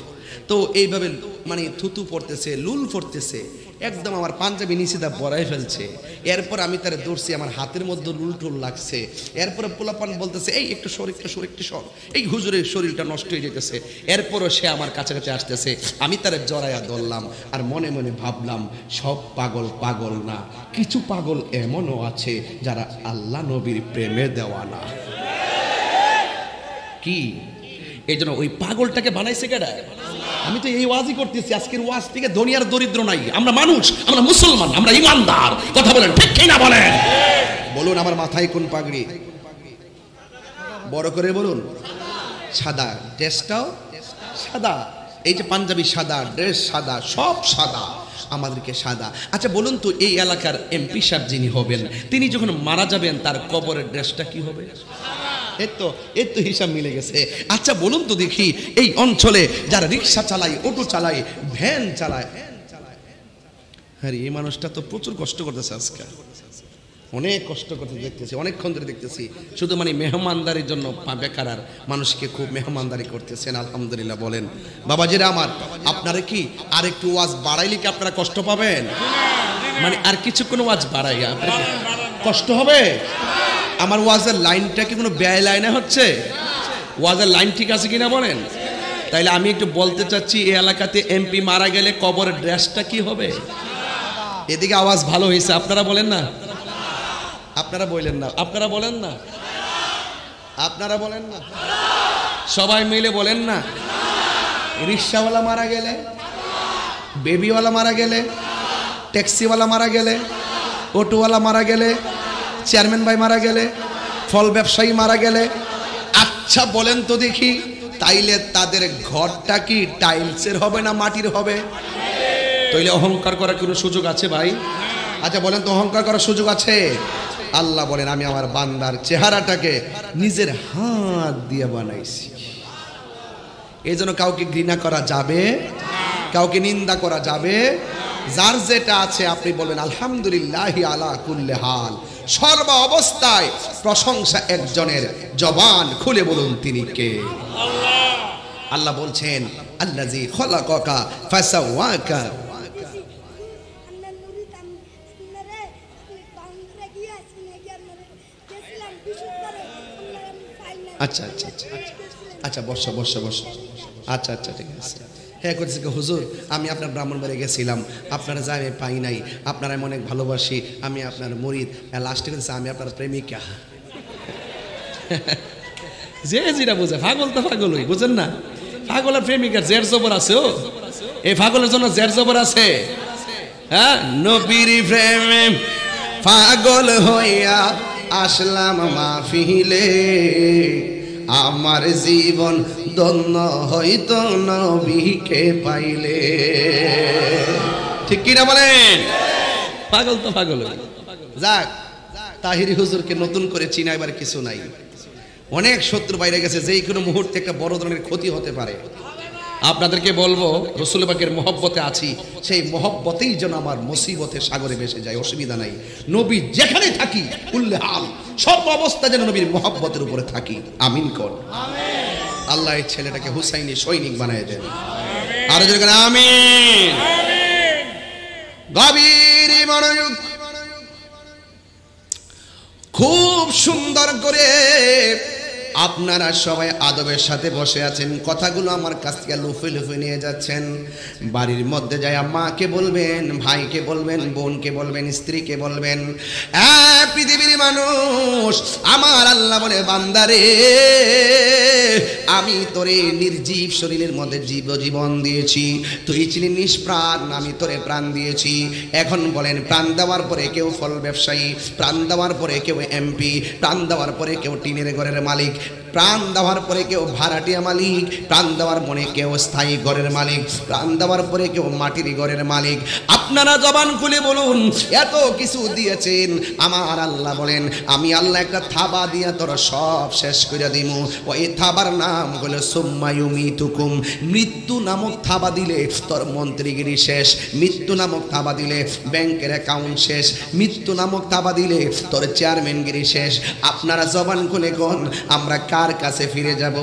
তো এইভাবে মানে থুতু পড়তেছে, লুল পড়তেছে, একদম আমার পাঞ্জাবি নিচেদা বড়াই ফেলছে। এরপর আমি তার দৌড়ছি, আমার হাতের মধ্যে লুল টুল লাগছে। এরপরে পোলাপান বলতেছে, এই একটু সর, একটু সর, একটু সর, এই হুজুরের শরীরটা নষ্ট হয়ে যেতেছে। এরপরও সে আমার কাছাকাছি আসতেছে, আমি তার জড়াইয়া ধরলাম, আর মনে মনে ভাবলাম সব পাগল পাগল না, কিছু পাগল এমনও আছে যারা আল্লাহ নবীর প্রেমে দেওয়ানা। কি এই জন্য ওই পাগলটাকে বানাইছে কেডা? আমি তো এই ওয়াজই করতেছি, আজকের ওয়াজ থেকে দুনিয়ার দরিদ্র নাই, আমরা মানুষ, আমরা মুসলমান, আমরা ইমানদার। কথা বলেন ঠিক কি না বলেন? বলুন আমার মাথায় কোন পাগড়ি? বড় করে বলুন। সাদা, ড্রেসটাও সাদা, এই যে পাঞ্জাবি সাদা, ড্রেস সাদা, সব সাদা, আমাদেরকে সাদা। আচ্ছা বলুন তো, এই এলাকার এমপি সাহেব যিনি হবেন, তিনি যখন মারা যাবেন তার কবরের ড্রেসটা কি হবে? এর তো হিসাব মিলে গেছে। আচ্ছা বলুন তো দেখি, এই অঞ্চলে যারা রিক্সা চালায়, অটো চালায়, ভ্যান চালায়, হ্যাঁ এই মানুষটা তো প্রচুর কষ্ট করতেছে, আজকে অনেক কষ্ট করতে দেখতেছি, অনেকক্ষণ ধরে দেখতেছি। শুধু মানে মেহমানদারির জন্য বেকার আর মানুষকে খুব মেহমানদারি করতেছেন, আলহামদুলিল্লাহ বলেন। বাবাজিরা আমার, আপনারা কি আর একটু ওয়াজ বাড়াইলে কি আপনারা কষ্ট পাবেন? মানে আর কিছুক্ষণ ওয়াজ বাড়াইয়া কষ্ট হবে? আমার ওয়াজের লাইনটা কি কোনো ব্যয় লাইনে হচ্ছে? ওয়াজের লাইন ঠিক আছে কিনা বলেন? তাইলে আমি একটু বলতে চাচ্ছি, এই এলাকাতে এমপি মারা গেলে কবরের ড্রেসটা কি হবে? এদিকে আওয়াজ ভালো হয়েছে, আপনারা বলেন না? আপনারা বলেন না? আপনারা বলেন না? আপনারা বলেন না? সবাই মিলে বলেন না? রিক্সাওয়ালা মারা গেলে, বেবিওয়ালা মারা গেলে, ট্যাক্সিওয়ালা মারা গেলে, অটোওয়ালা মারা গেলে, চেয়ারম্যান ভাই মারা গেলে, ফল ব্যবসায়ী মারা গেলে, আচ্ছা বলেন তো দেখি, তাইলে তাদের ঘরটা কি টাইলসের হবে না মাটির হবে? তাইলে অহংকার করার কোনো সুযোগ আছে ভাই? আচ্ছা বলেন তো, অহংকার করার সুযোগ আছে? আল্লাহ বলেন, আমি আমার বান্দার চেহারাটাকে নিজের হাত দিয়ে বানাইছি। এই জন্য কাউকে ঘৃণা করা যাবে, কাউকে নিন্দা করা যাবে। যার যেটা আছে আপনি বলবেন আলহামদুলিল্লাহ আলা কুল্লি হাল, সর্ব অবস্থায় প্রশংসা একজনের, জবান খুলে বলুন তিনি কে? আল্লাহ। আল্লাহ বলছেন, আল্লাযী খলাকাকা ফাসাওয়াকা। আচ্ছা আচ্ছা আচ্ছা আচ্ছা, বসো বসো বসো। আচ্ছা আচ্ছা ঠিক আছে। হ্যাঁ করছি, হুজুর আমি আপনার ব্রাহ্মণবাড়ি গেছিলাম, আপনারা যাই আমি পাই নাই, আপনারা আমি অনেক ভালোবাসি, আমি আপনার মুরিদ। লাস্টে বলছে আমি আপনার প্রেমিকা। যে যেটা বোঝে, পাগল তো পাগলই, বুঝেন না? পাগল আর প্রেমিকার জের জবর আছে। ও এই পাগলের জন্য জের জবর আছে। হ্যাঁ, নবীর প্রেমে পাগল হইয়া আসলাম মাহফিলে, আমার জীবন ধন্য হইতো নবীকে পাইলে। ঠিক কিনা বলেন? পাগল তো পাগল। যাক, তাহিরি হুজুরকে নতুন করে চিনাইবার কিছু নাই, অনেক শত্রু বাইরে গেছে, যেই কোনো মুহূর্তে একটা বড় ধরনের ক্ষতি হতে পারে। আপনাদেরকে বলবো, রাসূল পাকের মহব্বতে আছি, সেই মহব্বতেই যেন আমার মুসিবতের সাগরে ভেসে যায়, অসুবিধা নাই। নবী যেখানে থাকি, কুল্লে হাল, সব অবস্থা যেন নবীর মহব্বতের উপরে থাকি। আমিন কর। আল্লাহ এই ছেলেটাকে হুসাইনি সৈনিক বানায় দেন। আর যদি আমিন। গভীর মনোযোগ, খুব সুন্দর করে আপনারা সবাই আদবের সাথে বসে আছেন, কথাগুলো আমার কাছ থেকে লুফে লুফে নিয়ে যাচ্ছেন। বাড়ির মধ্যে যায় মাকে বলবেন, ভাইকে বলবেন, বোনকে বলবেন, স্ত্রীকে বলবেন, পৃথিবীর মানুষ, আমার আল্লাহ বলে বান্দারে, আমি তোরে নির্জীব শরীরের মধ্যে জীবন দিয়েছি, তুই ছিলি নিষ্প্রাণ, আমি তোরে প্রাণ দিয়েছি। এখন বলেন, প্রাণ দেওয়ার পরে কেউ ফল ব্যবসায়ী, প্রাণ দেওয়ার পরে কেউ এমপি, প্রাণ দেওয়ার পরে কেউ টিনের ঘরের মালিক, প্রাণ দেওয়ার পরে কেউ ভাড়াটিয়া মালিক, প্রাণ দেওয়ার পরে কেউ স্থায়ী ঘরের মালিক, প্রাণ দেওয়ার পরে কেউ মাটির ঘরের মালিক। আপনারা জবান খুলে বলুন, এত কিছু দিয়েছেন। আমার আল্লাহ বলেন, আমি আল্লাহ একটা থাবা দিয়া তোর সব শেষ করে দিমু। ওই থাবার নাম হলো সুম্মা ইউমিতুকুম। মৃত্যু নামক থাবা দিলে তোর মন্ত্রীগিরি শেষ, মৃত্যু নামক থাবা দিলে ব্যাংকের অ্যাকাউন্ট শেষ, মৃত্যু নামক থাবা দিলে তোর চেয়ারম্যানগিরি শেষ। আপনারা জবান খুলে কোন আমরা কার কাছে ফিরে যাব?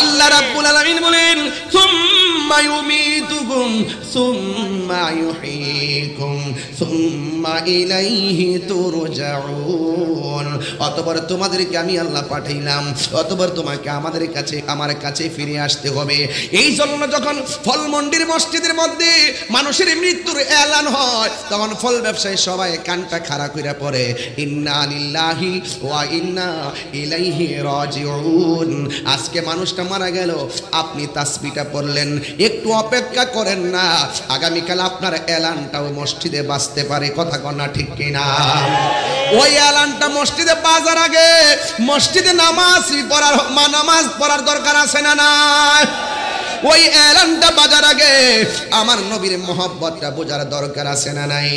আল্লাহ রাব্বুল আলামিন বলেন, সুম্মা ইউমিতুকুম সুম্মা ইউহয়িকুম সুম্মা ইলাইহি তুরজাউন। অতঃপর তোমাদেরকে আমি আল্লাহ পাঠাইলাম, অতঃপর তোমাকে আমাদের কাছে আমার কাছে ফিরে আসতে হবে। এই জন্য যখন ফলমন্ডির মসজিদের মধ্যে মানুষের মৃত্যুর এলান হয়, তখন ফল ব্যবসায়ী সবাই কানটা খাড়া কইরা পড়ে, ইন্না লিল্লাহি ওয়া ইন্না ইলাইহি রাজিউন। আজকে মানুষটা মারা গেল, আপনি তাসবিহটা পড়লেন, একটু অপেক্ষা করেন না, আগামীকাল আপনার এলানটাও মসজিদে বাজতে পারে। কথা কন না ঠিক কিনা? ওই এলানটা মসজিদে বাজার আগে মসজিদে নামাজ পড়ার দরকার আছে না নাই? ওই এলানটা বাজার আগে আমার নবীর মহব্বতটা বোঝার দরকার আছে না নাই?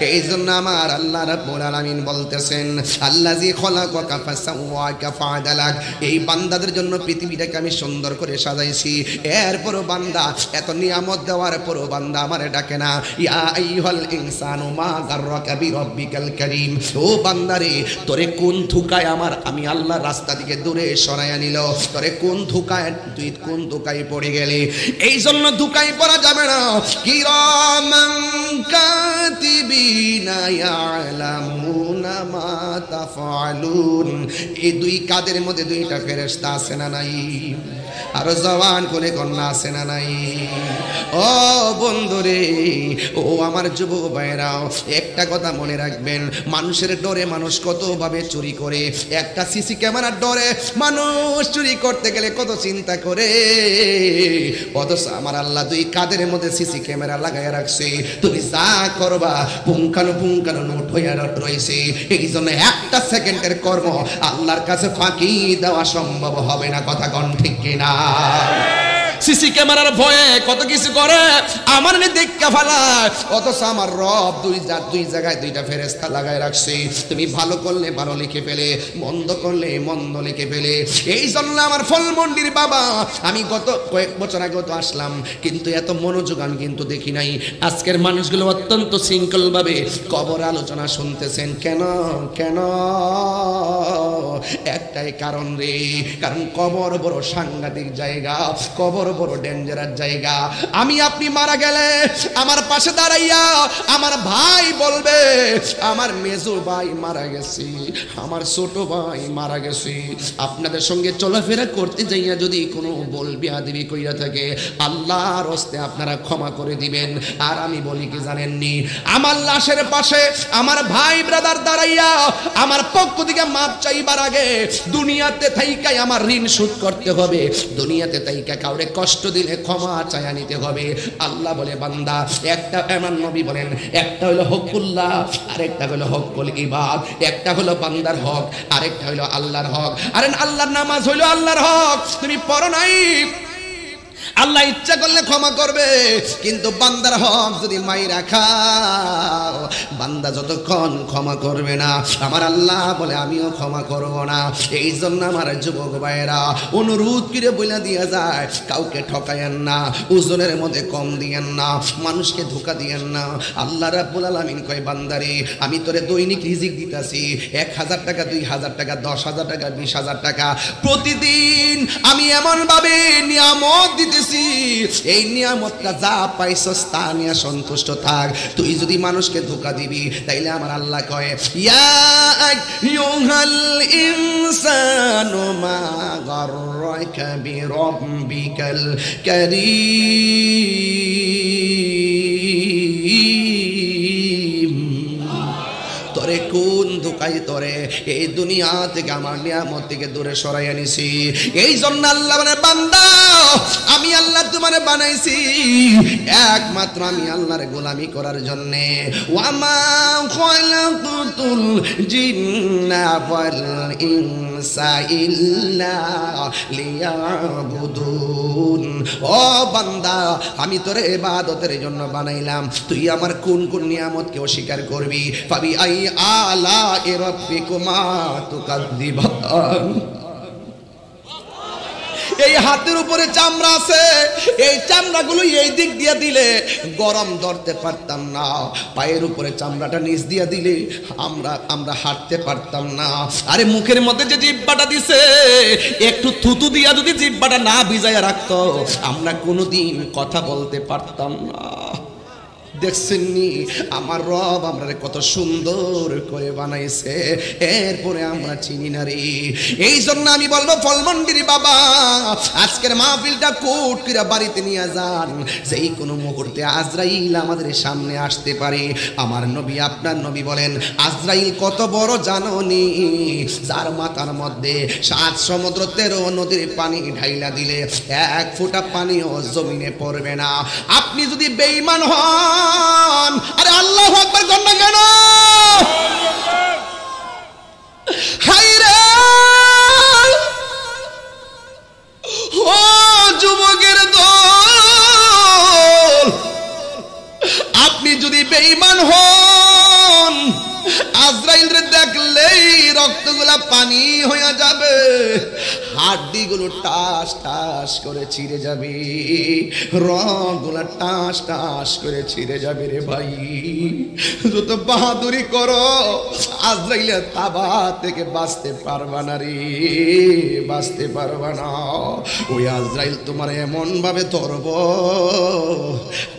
এই জন্য আমার আল্লাহ রাব্বুল আলামিন বলতেছেন, আল্লাযী খলাকাকা ফাসাওয়াকা ফাআদালাক। এই বান্দাদের জন্য পৃথিবীটাকে আমি সুন্দর করে সাজাইছি, এরপরও বান্দা এত নিয়ামত দেওয়ার পরও বান্দা আমারে ডাকে না। ইয়া আইয়ুহাল ইনসানু মা গাররাকা বিরাব্বিকাল কারীম। ও বান্দারে, তোরে কোন ধোঁকায় আমি আল্লাহ রাস্তা থেকে দূরে সরাইয়া নিল? তোরে কোন ধোঁকায়, তুই কোন ধোঁকায় পড়ে গেলি? এই জন্য ধোঁকায় পড়া যাবে না। কিরামান কাতিবিনা ইয়ালামুনা মা তাফআলুন। এই দুই কাদের মধ্যে দুইটা ফেরেশতা আছে না নাই? আর জওয়ান কোনে কন্যা আছে না নাই? ও বন্ধুরে, ও আমার যুবক ভাইরা, একটা কথা মনে রাখবেন, মানুষের ডরে মানুষ কতভাবে চুরি করে। একটা সিসি ক্যামেরার ডরে মানুষ চুরি করতে গেলে কত চিন্তা করে। অথচ আমার আল্লাহ দুই কাদের মধ্যে সিসি ক্যামেরা লাগাইয়া রাখছে, তুমি যা করবা পুঙ্খানুপুঙ্খানু নোট হইয়া রয়েছে। এই জন্য একটা সেকেন্ডের কর্ম আল্লাহর কাছে ফাঁকি দেওয়া সম্ভব হবে না। কথা কন ঠিক কিনা? সিসি ক্যামেরার ভয়ে কত কিছু করে আমার দেখা ফেলায়, অথচ আমার রব দুই জায়গায় দুইটা ফেরেশতা লাগায় রাখছে। তুমি ভালো করলে ভালো লিখে ফেলে, মন্দ করলে মন্দ লিখে ফেলে। এই জন্য আমার ফলমন্ডির বাবা, আমি গত কয়েক বছর আগে তো আসলাম, কিন্তু এত মনোযোগ আমি কিন্তু দেখি নাই। আজকের মানুষগুলো অত্যন্ত শৃঙ্খল ভাবে কবর আলোচনা শুনতেছেন। কেন কেন? একটাই কারণ রে, কারণ কবর বড় সাংঘাতিক জায়গা, কবর বড় ডেঞ্জারাস জায়গা। আমি আপনি মারা গেলে আমার পাশে দাঁড়াইয়া আমার ভাই বলবে, আমার মেজো ভাই মারা গেছে, আমার ছোট ভাই মারা গেছে। আপনাদের সঙ্গে চলাফেরা করতে যাইয়া যদি কোনো বলবিয়াদবি কইরা থাকে, আল্লাহর হস্তে আপনারা ক্ষমা করে দিবেন। আর আমি বলি কি জানেননি, আমার লাশের পাশে আমার ভাই ব্রাদার দাঁড়াইয়া আমার পক্ষ থেকে মাপ চাইবার আগে দুনিয়াতে থাইকাই আমার ঋণ শোধ করতে হবে। দুনিয়াতে থাইকা কাউরে কষ্ট দিলে ক্ষমা চাইয়া নিতে হবে। আল্লাহ বলে বান্দা, একটা আমার নবী বলেন, একটা হলো হকুল্লাহ, আরেকটা হলো হকুল ইবাদ। একটা হলো বান্দার হক, আরেকটা হলো আল্লাহর হক। আরে আল্লাহর নামাজ হইলো আল্লাহর হক, তুমি পড়ো নাই, আল্লাহ ইচ্ছা করলে ক্ষমা করবে। কিন্তু বান্দার হক যদি মাইরা খাও, বান্দা যতক্ষণ ক্ষমা করবে না, আমার আল্লাহ বলে আমিও ক্ষমা করব না। এই জন্য আমার যুবক ভাইয়েরা অনুরোধ করে বলে দিয়া যায়, কাউকে ঠকায়েন না, ওজনের মধ্যে কম দিয়েন না, মানুষকে ধোঁকা দিয়েন না। আল্লাহ রাব্বুল আলামিন কয়, বান্দারে আমি তোরে দৈনিক রিজিক দিতাছি, 1000 টাকা, 2000 টাকা, 10,000 টাকা, 20,000 টাকা প্রতিদিন আমি এমন ভাবে নিয়ামত দিতেছি, এই নিয়ামতটা যা পাইছস তা নিয়ে সন্তুষ্ট থাক। তুই যদি মানুষকে ধোঁকা দিবি, তাইলে আমার আল্লাহ কয়, ইয়া আইয়ুহাল ইনসানু মা গাররাকা বিরাব্বিকাল কারীম। তোরে কোন ধোঁকায় তোরে এই দুনিয়া থেকে আমার নিয়ামত থেকে দূরে সরাইয়া নিছি। এই জন্য আল্লাহ মানে, বান্দা আমি আল্লাহ তোমারে বানাইছি একমাত্র আমি আল্লাহর গোলামি করার জন্যে। ওয়ামা খালাকতুল জিন্না ওয়াল ইনসা ইল্লা লিয়াবুদুন। ও বান্দা, আমি তোর ইবাদতের জন্য বানাইলাম, তুই আমার কোন কোন নিয়ামতকে অস্বীকার করবি? ফাবি আই আলা রাব্বিকুমা তুকাযযিবান। এই হাতের উপরে চামড়া আছে, এই চামড়াগুলো এই দিক দিয়ে দিলে গরম ধরতে পারতাম না, পায়ের উপরে চামড়াটা নিচ দিয়ে দিলে আমরা হাঁটতে পারতাম না। আরে মুখের মধ্যে যে জিহ্বাটা দিছে, একটু থুতু দিয়া যদি জিহ্বাটা না ভিজাইয়া রাখতো, আমরা কোনোদিন কথা বলতে পারতাম না। দেখছেননি আমার রব আমরা কত সুন্দর করে বানাইছে, এরপরে আমরা চিনি না রে। এই জন্য আমি বলবো ফলমন্ডির বাবা, আজকের মাহফিলটা কোট করে বাড়িতে নিয়ে যান, যেই কোনো মুহূর্তে আজরাইল আমাদের সামনে আসতে পারে। আমার নবী, আপনার নবী বলেন আজরাইল কত বড় জানোনি? যার মাথার মধ্যে 7 সমুদ্র 13 নদীর পানি ঢাইলা দিলে 1 ফোঁটা পানিও জমিনে পড়বে না। আপনি যদি বেঈমান হন, আরে আল্লাহু আকবার কর না কেন? হায়রে ও যুবকের দল, আপনি যদি বেঈমান হন, আজরাইলরে দেখলেই রক্তগুলা পানি হয়ে যাবে, হাড্ডিগুলো টাস টাস করে ছিঁড়ে যাবে, রগগুলা টাস টাস করে ছিঁড়ে যাবে রে ভাই। যত বাহাদুরি করো, আজরাইলের তাবা থেকে বাঁচতে পারবা না রে, বাঁচতে পারবা না। ওই আজরাইল তোমার এমন ভাবে ধরব।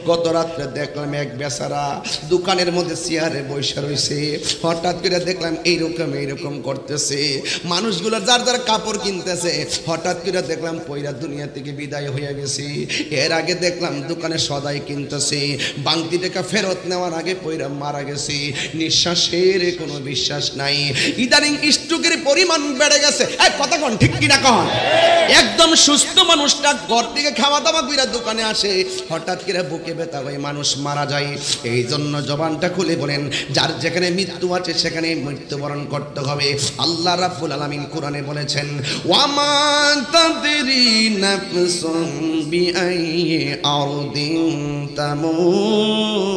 গত রাত্রে দেখলাম এক বেচারা দোকানের মধ্যে চেয়ারে বসে রয়েছে, হঠাৎ করে দেখলাম এইরকম করতেছে, মানুষগুলো যার যার কাপড় কিনতেছে, হঠাৎ করে দেখলাম পয়রা দুনিয়া থেকে বিদায় হয়ে গেছে। এর আগে দেখলাম দোকানে সদাই কিনতেছে, বাংতি টাকা ফেরত নেওয়ার আগে পয়রা মারা গেছে, নিঃশ্বাসের কোনো বিশ্বাস নাই। ইদানিং স্ট্রোকের পরিমাণ বেড়ে গেছে। কথা কন ঠিক কিনা কন? একদম সুস্থ মানুষটা ঘর থেকে খাওয়া দাওয়া কইরা দোকানে আসে, হঠাৎ করে বুকে ব্যথা হয়ে মানুষ মারা যায়। এই জন্য জবানটা খুলে বলেন, যার যেখানে মৃত্যু আছে সেখানে মৃত্যুবরণ করতে হবে। আল্লাহ রাব্বুল আলামিন কোরআনে বলেছেন, ওয়ামা তাদরি নাফসুম বিআইয়ি আরদিন তামুত।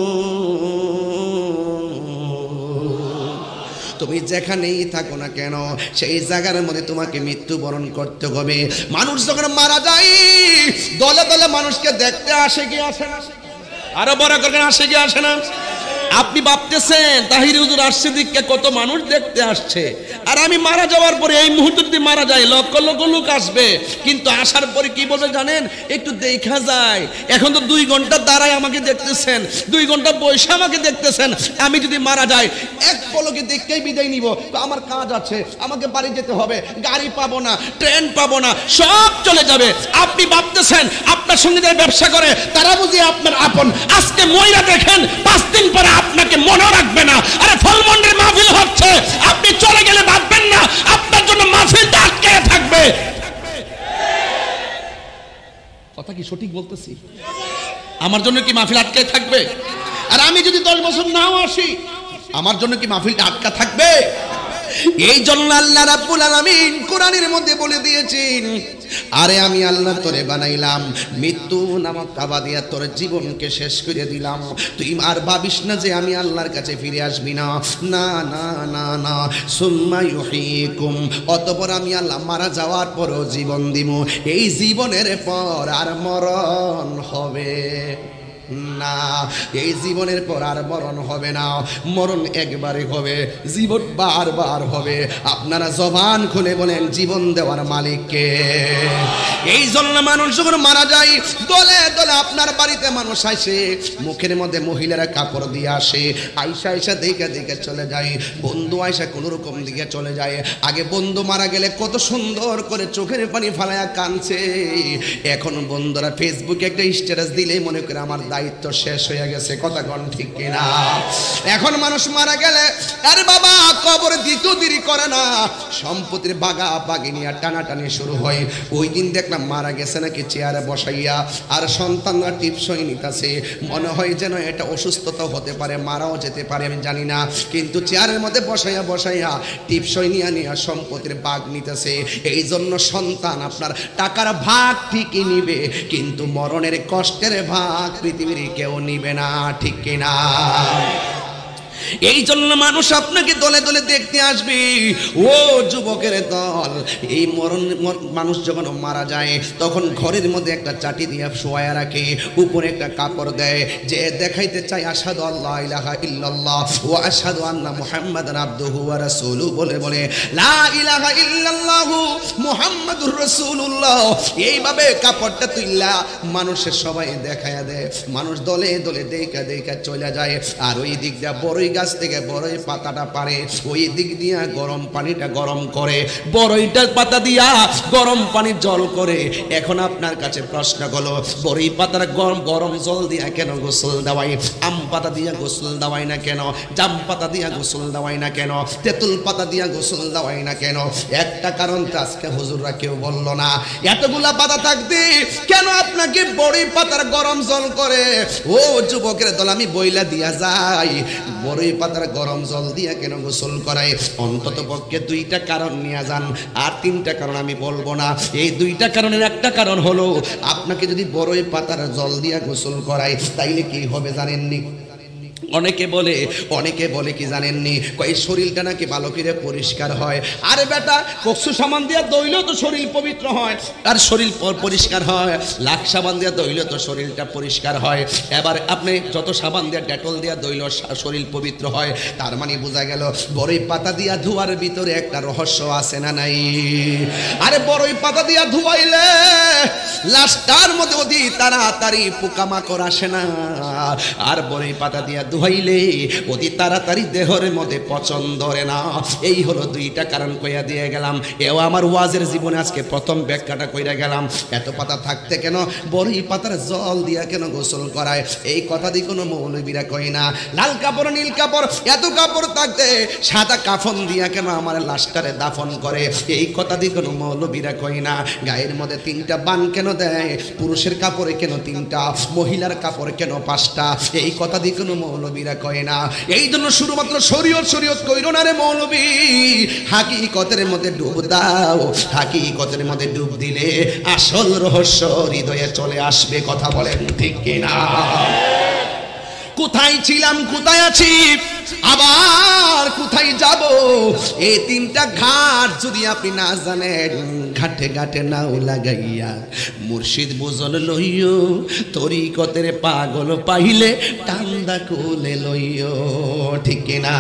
তুমি যেখানেই থাকো না কেন, সেই জায়গার মধ্যে তোমাকে মৃত্যুবরণ করতে হবে। মানুষ যখন মারা যায়, দলে দলে মানুষকে দেখতে আসে কি আসে না? আরো বড় করে আসে কি আসে না? আপনি ভাবতেছেন তাহির হুজুর আসছে দিকে কত মানুষ দেখতে আসছে, আর আমি মারা যাওয়ার পরে এই মুহূর্তে যদি মারা যায় লক্ষ লক্ষ লোক আসবে, কিন্তু আসার পরে কি বলবে জানেন? একটু দেখা যায়। এখন তো 2 ঘন্টা দাঁড়ায় আমাকে দেখতেছেন, 2 ঘন্টা বসে আমাকে দেখতেছেন। আমি যদি মারা যাই, এক পলকে দেখতেই বিদায় নিব, তো আমার কাজ আছে, আমাকে বাড়ি যেতে হবে, গাড়ি পাবো না, ট্রেন পাবো না, সব চলে যাবে। আপনি ভাবতেছেন আপনার সঙ্গে যারা ব্যবসা করে তারা বুঝি আপনার আপন, আজকে মহিলা দেখেন 5 দিন পরে আপনাকে মনে রাখবে না। আরে ফলমন্ডির মাহফিল হচ্ছে, আপনি চলে গেলে ভাববেন না আপনার জন্য মাহফিলটা আটকে থাকবে। কথা কি সঠিক বলতেছি? আমার জন্য কি মাহফিল আটকে থাকবে? আর আমি যদি 10 বছর নাও আসি, আমার জন্য কি মাহফিলটা আটকা থাকবে? এই জন্য আল্লাহ রাব্বুল আলামিন কোরআনের মধ্যে বলে দিয়েছেন, আরে আমি আল্লাহ তোরে বানাইলাম, মৃত্যু নামক তাবা দিয়া তোর জীবনকে শেষ করে দিলাম, তুই আর ভাবিস না যে আমি আল্লাহর কাছে ফিরে আসবি না। না না না না, সুম্মা ইউহয়িকুম, অতঃপর আমি আল্লাহ মারা যাওয়ার পরও জীবন দিব। এই জীবনের পর আর মরণ হবে না, এই জীবনের পর আর মরণ হবে না, মরণ একবারে হবে, জীবন বারবার হবে। আপনারা জবান খুলে বলেন জীবন দেওয়ার মালিককে। এই জন্য মানুষ যখন মারা যায়, দলে দলে আপনার বাড়িতে মানুষ আসে, মুখের মধ্যে মহিলারা কাপড় দিয়ে আসে, আয়সা আয়সা দেখে দেখে চলে যায়, বন্ধু আয়সা কোনো রকম দিকে চলে যায়। আগে বন্ধু মারা গেলে কত সুন্দর করে চোখের পানি ফালায়া কাঁদছে, এখন বন্ধুরা ফেসবুকে একটা স্ট্যাটাস দিলেই মনে করে আমার দায়িত্ব শেষ হয়ে গেছে, কথা কোন ঠিক কিনা? এখন মানুষ মারা গেলে আরে বাবা কবর দিতে দেরি করে না, সম্পত্তির বাগা বাগি নিয়ে টানাটানি শুরু হয়। ওই দিন দেখলাম মারা গেছে নাকি চেয়ারে বসাইয়া আর সন্তানরা টিপসই নিতেছে, মনে হয় যেন এটা অসুস্থতা হতে পারে, মারাও যেতে পারে, আমি জানি না, কিন্তু চেয়ারের মধ্যে বসাইয়া বসাইয়া টিপসই নিয়ে নিয়ে সম্পত্তির ভাগ নিতেছে। এই জন্য সন্তান আপনার টাকার ভাগ ঠিকই নিবে, কিন্তু মরণের কষ্টের ভাগ পৃথিবীর কেউ নিবে না, ঠিক কিনা? এই জন্য মানুষ আপনাকে দলে দলে দেখতে আসবে। ও যুবকের দল, এই মানুষ যখন মারা যায় তখন ঘরের মধ্যে একটা চাটি দিয়ে শোয়া রাখে, উপরে একটা কাপড় দেয়, যে দেখাইতে চায় আশহাদু আল্লা ইলাহা ইল্লাল্লাহ ওয়া আশহাদু আন্না মুহাম্মাদান আবদুহু ওয়া রাসূলুহু বলে বলে লা ইলাহা ইল্লাল্লাহু মুহাম্মাদুর রাসূলুল্লাহ। এইভাবে কাপড়টা তুইলা মানুষের সবাই দেখায়া দেয়, মানুষ দলে দলে দেখা দেখা চলে যায়। আর ওই দিক দিয়ে বড়ই গাছ থেকে বড়ই পাতাটা পারে, ওই দিক দিয়া গরম পানিটা গরম করে, বড়ইটার পাতা দিয়া গরম পানি জল করে। এখন আপনার কাছে প্রশ্ন হলো, বড়ই পাতার গরম গরম জল দিয়া কেন গোসল দেওয়াই, আম পাতা দিয়া গোসল দেওয়াই না কেন, জাম পাতা দিয়া গোসল দেওয়াই না কেন, তেঁতুল পাতা দিয়া গোসল দেওয়াই না কেন? একটা কারণ তো আজকে হুজুররা কেউ বললো না। এতগুলা পাতা থাকতে কেন আপনাকে বড়ই পাতার গরম জল করে? ও যুবকের দল, আমি বইলা দিয়া যাই, বড়ই পাতার গরম জল দিয়া কেন গোসল করায়? অন্তত পক্ষে দুইটা কারণ নিয়ে যান, আর তিনটা কারণ আমি বলবো না। এই দুইটা কারণের একটা কারণ হলো, আপনাকে যদি বড়ই পাতার জল দিয়া গোসল করায় তাইলে কি হবে জানেননি? অনেকে বলে কি জানেননি, কই শরীরটা নাকি ভালো করে পরিষ্কার হয়। আরে বেটা, কচু সাবান দিয়া দইলেও তো শরীর পবিত্র হয়, আর শরীর পরিষ্কার হয়। লাখ সাবান দিয়া দইলেও তো শরীরটা পরিষ্কার হয়। এবার আপনি যত সাবান দিয়া ডেটল দিয়া দইলেও শরীর পবিত্র হয়। তার মানে বোঝা গেল বড়ই পাতা দিয়া ধোয়ার ভিতরে একটা রহস্য আছে না নাই? আরে বড়ই পাতা দিয়া ধোয়াইলে লাশটার মধ্যে অতি তাড়াতাড়ি পোকামাকড় আসে না, আর বড়ই পাতা দিয়া ধুইলে অতি তাড়াতাড়ি দেহের মধ্যে পচন ধরে না। এই হলো দুইটা কারণ কইয়া দিয়ে গেলাম। এও আমার ওয়াজের জীবনে আজকে প্রথম ব্যাখ্যাটা কইরা গেলাম। এত পাতা থাকতে কেন বড়ই পাতার জল দিয়া কেন গোসল করায়? এই কথা দিয়ে কোনো মৌলবীরা কয় না। লাল কাপড় নীল কাপড় এত কাপড় থাকতে সাদা কাফন দিয়া কেন আমার লাশটারে দাফন করে? এই কথা দিয়ে কোনো মৌলবীরা কয় না। গায়ের মধ্যে তিনটা বান কেন দেয়? পুরুষের কাপড়ে কেন তিনটা, মহিলার কাপড় কেন পাঁচটা? এই কথা দিয়ে কোনো মৌলবীরা কয় না। এই জন্য শুধুমাত্র শরীয়ত কইরো না রে মৌলবী, হাকিকতের মধ্যে ডুব দাও। হাকিকতের মধ্যে ডুব দিলে আসল রহস্য হৃদয়ে চলে আসবে। কথা বলেন ঠিক কিনা? কোথায় ছিলাম, কোথায় আছি, আবার কোথায় যাব, এই তিনটা ঘাট যদি আপনি না জানেন, ঘাটে ঘাটে নাও লাগাইয়া মুর্শিদ বুঝল লইও, তরিকতের পাগল পাইলে টান্দা কোলে লইও। ঠিক কিনা?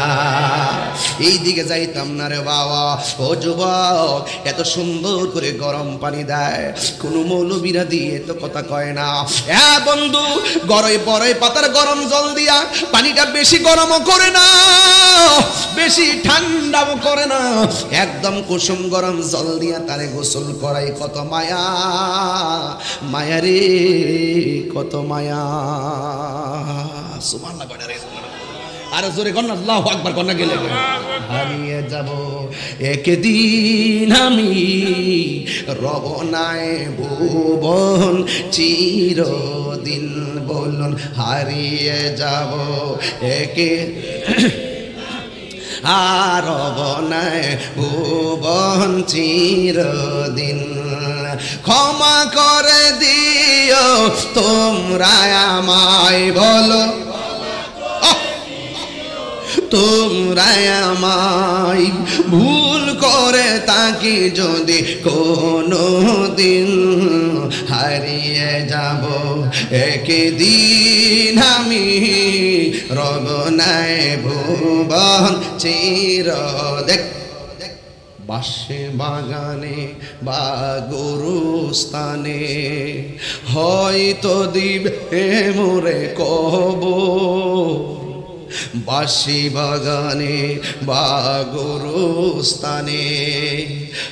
এই দিকে যাইতাম না রে বাবা। ও যুবক, এত সুন্দর করে গরম পানি দেয়, কোনো মৌলবীরা দিয়ে তো কথা কয় না। হ্যাঁ বন্ধু, বড়ই পাতার গরম জল দিয়া পানিটা বেশি গরমও করে না, বেশি ঠান্ডাও করে না, একদম কুসুম গরম জল দিয়া তারে গোসল করাই। কত মায়া, মায়া রে কত মায়া। সুবহানাল্লাহ বলে রে, আর জোরে কর না আল্লাহু আকবার কর না। গেলে হারিয়ে যাব একদিন আমি, রবনায় ভুবন চিরদিন, বলুন হারিয়ে যাব একে আর রবনায় ভুবন চিরদিন। ক্ষমা করে দিও তোমরা আমায়, বলো তোমরা আমায়, ভুল করে তাকে যদি কোনো দিন, হারিয়ে যাব একদিন আমি, রবনায় ভুবন চিরদিন। বাসে বাগানে বা গরুস্থানে হয়তো দিবে মোরে কবর, বাঁশি বাগানে বা গোরস্থানে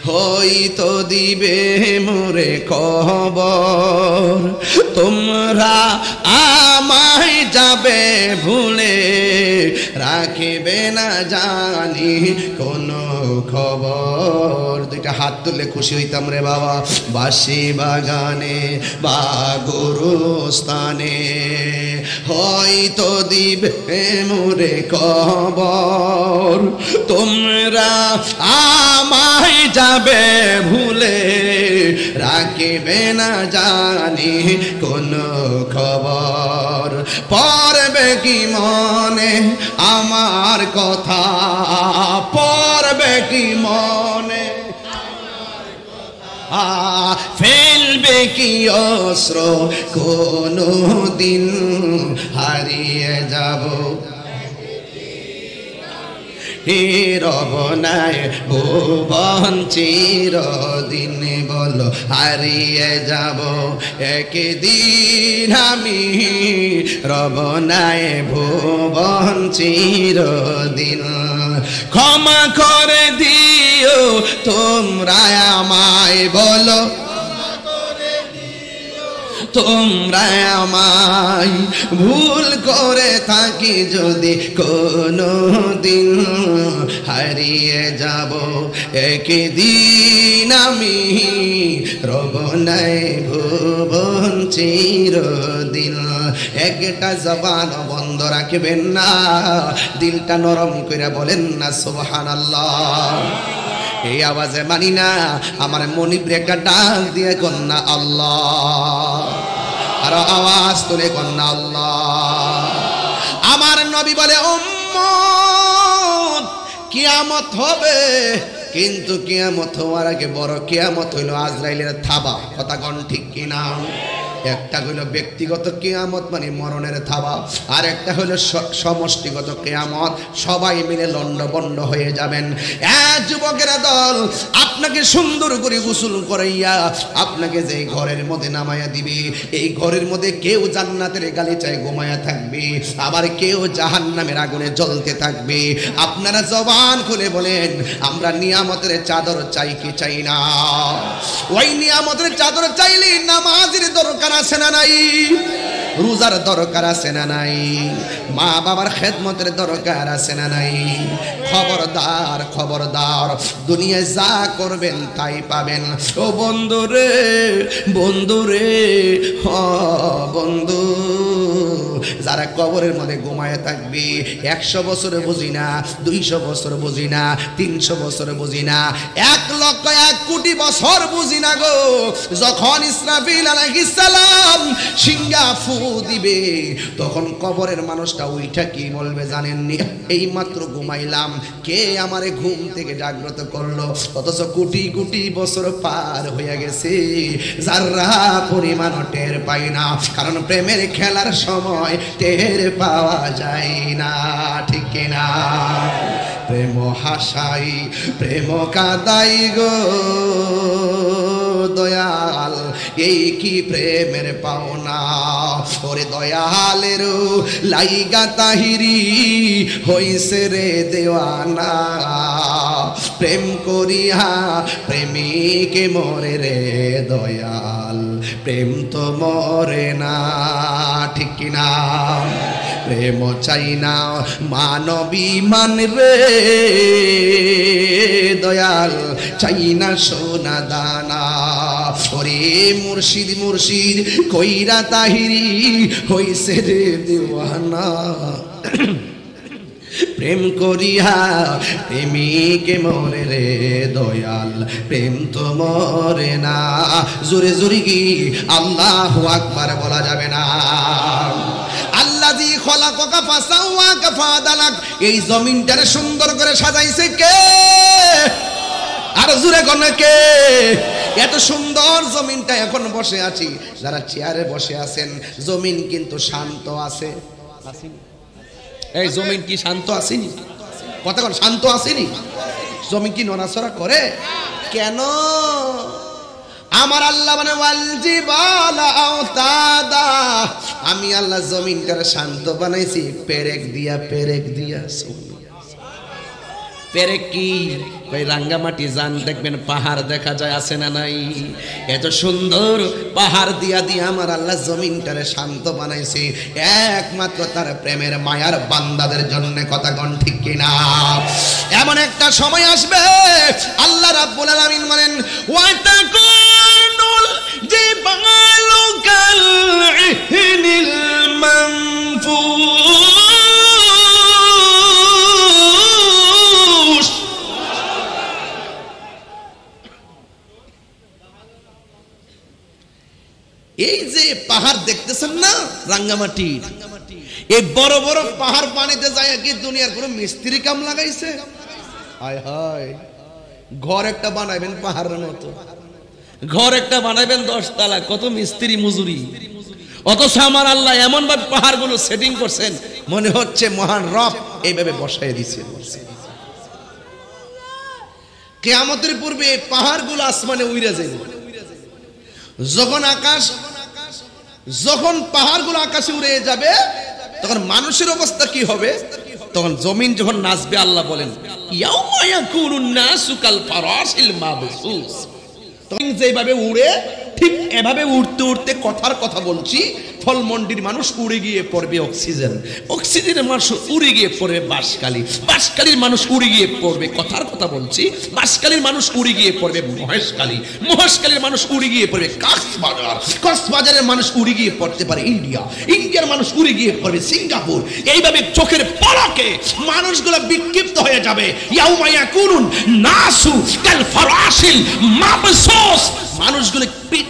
হয়তো দিবে মোরে খবর, তোমরা আমায় যাবে ভুলে, রাখিবে না জানি কোনো খবর। দুইটা হাত তুললে খুশি হইতাম রে বাবা। বাঁশি বাগানে বা গোরস্থানে হয়তো দিবে মোরে খবর, তোমরা আমায় যাবে ভুলে, রাখিবে না জানি কোনো খবর। পড়বে কি মনে আমার কথা, পড়বে কি মনে, ফেলবে কি অস্ত্র, কোনো দিন হারিয়ে যাব, রব নাই ভুবন চিরদিন, বলো হারিয়ে যাব একদিন আমি, রব নাই ভুবন চিরদিন। ক্ষমা করে দিও তোমরা আমায়, বলো তোমরা আমায়, ভুল করে থাকি যদি কোনো দিন, হারিয়ে যাব একদিন আমি, রব নাই ভুবন চিরদিন। একটা জবান বন্ধ রাখবেন না, দিলটা নরম করে বলেন না সুবহানাল্লাহ। এই আওয়াজে মানি না, আমার মনিব একটা ডাক দিয়ে কন্যা আল্লাহ, আর আওয়াজ তুলে কন্যা আল্লাহ। আমার নবী বলে উম্মত কিয়ামত হবে, কিন্তু কিয়ামত হওয়ার আগে বড় কিয়ামত হইল আজরাইলের থাবা। কথা কোন ঠিক কিনা? একটা হইল ব্যক্তিগত কিয়ামত মানে মরণের থাবা, আর একটা হইল সমষ্টিগত কিয়ামত, সবাই মিলে লন্ডভন্ড হয়ে যাবেন। যুবকেরা দল, আপনাকে সুন্দর করে গোসল করাইয়া আপনাকে যে ঘরের মধ্যে নামাইয়া দিবে, এই ঘরের মধ্যে কেউ জান্নাতের গালিচায় ঘুমায়া থাকবে, আবার কেউ জাহান্নামের আগুনে জ্বলতে থাকবে। আপনারা জবান খুলে বলেন, আমরা নিয়ামতের চাদর চাই কি চাই না? ওই নিয়ামতের চাদর চাইলে নামাজের দরকার আছে না নাই? রোজার দরকার আছে না নাই? মা বাবার খেদমতের দরকার আছে না নাই? খবরদার খবরদার, দুনিয়ায় যা করবেন তাই পাবেন। ও বন্ধু রে, বন্ধু রে, হ বন্ধু, যারা কবরের মধ্যে ঘুমায় থাকবে, 100 বছর বুঝি না, 200 বছর বুঝি না, 300 বছর বুঝি না, 1,00,000 কোটি বছর বুঝি না গো। যখন ইসরাফিল আলাইহিস সালাম সিংহা ফু দিবে, তখন কবরের মানুষটা উইঠা কি বলবে জানেননি? এই মাত্র ঘুমাইলাম, কে আমারে ঘুম থেকে জাগ্রত করলো? অথচ কোটি কোটি বছর পার হয়ে গেছে, যারা পরিমাণ টের পাই না, কারণ প্রেমের খেলার সময় টের পাওয়া যায় না, ঠিক না? প্রেম হাসাই প্রেম কাদাই গো দয়াল, এই কি প্রেমের পাওনা? ওরে দয়ালের লাইগা তাহিরি হইছে রে দেওয়ানা, প্রেম করিয়া প্রেমিকে মরে রে দয়াল, প্রেম তো মরে না, ঠিক কিনা? প্রেম চাই না মানবী মান রে দয়াল, চাই না সোনা দানা। ওরে মুর্শিদ মুর্শিদ কইরা তাহিরি হইছে রে দেওয়ানা, প্রেম করিয়া প্রেমিকে মরে রে দয়াল, প্রেম তো মরে না। জোরে জোরে কি আল্লাহু আকবার বলা যাবে না? আল্লাযী খলাকাকা ফাসাওয়াকা ফাআদালাক, এই জমিনটারে সুন্দর করে সাজাইছে কে? আর জোরে কোন কে? এত সুন্দর জমিনটা এখন বসে আছি, যারা চেয়ারে বসে আছেন, জমিন কিন্তু শান্ত আছে। এই জমিন কি শান্ত আসেনি? কথা কোন শান্ত আসেনি? জমিন কি নড়াচড়া করে? কেন? আমার আল্লাহ মানে ওয়াল জিবালা আওতাদা, আমি আল্লাহ জমিনটারে শান্ত বানাইছি পেরেক দিয়া পেরেক কি ভাই রাঙ্গামাটি যান দেখবেন পাহাড় দেখা যায় আছে না নাই, এত সুন্দর পাহাড় দিয়া আমার আল্লাহ জমিনটারে শান্ত বানাইছে একমাত্র তার প্রেমের মায়ার বান্দাদের জন্য। কথা কোন ঠিক কিনা? এমন একটা সময় আসবে আল্লাহ রাব্বুল আলামিন বলেন ওয়া তাকুনুল জিবালু কাল ইহনিল মানফুস। এই যে পাহাড় দেখতেছেন না রাঙ্গামাটি, এই বড় বড় পাহাড় পানিতে যায় কি দুনিয়ার কোন মিস্ত্রি কাম লাগাইছে? হায় হায়, ঘর একটা বানাইবেন পাহাড়ের মতো, ঘর একটা বানাইবেন 10 তলা, কত মিস্ত্রি মজুরি। অথচ আমার আল্লাহ এমন ভাবে পাহাড় গুলো সেটিং করছেন মনে হচ্ছে মহান রব এইভাবে বসায় দিয়েছেন। কিয়ামতের পূর্বে পাহাড় গুলো আসমানে উড়ে যাবে। যখন পাহাড়গুলো আকাশে উড়ে যাবে তখন মানুষের অবস্থা কি হবে? তখন জমিন যখন নাচবে, আল্লাহ বলেন ইয়াউমা ইয়াকুনুন নাসু কাল ফারাশিল মাবসুস। তখন যেভাবে উড়ে ঠিক এভাবে উড়তে উড়তে কথার কথা বলছি, ফলমন্ডির মানুষ উড়ে গিয়ে পড়বে অক্সিজেনের মানুষ উড়ে গিয়ে পড়বে বাঁশখালীর মানুষ উড়ে গিয়ে পড়বে কথার কথা বলছি, বাঁশখালীর মানুষ উড়ে গিয়ে পড়বে মহেশখালীর মানুষ উড়ে গিয়ে পড়বে কক্সবাজারের মানুষ উড়ে গিয়ে পড়তে পারে ইন্ডিয়ার মানুষ উড়ে গিয়ে পড়বে সিঙ্গাপুর। এইভাবে চোখের পলকে মানুষগুলো বিক্ষিপ্ত হয়ে যাবে। ইয়াউমা ইয়াকুনুন নাসু কাল ফারাশিল মাবসুস, মানুষগুলো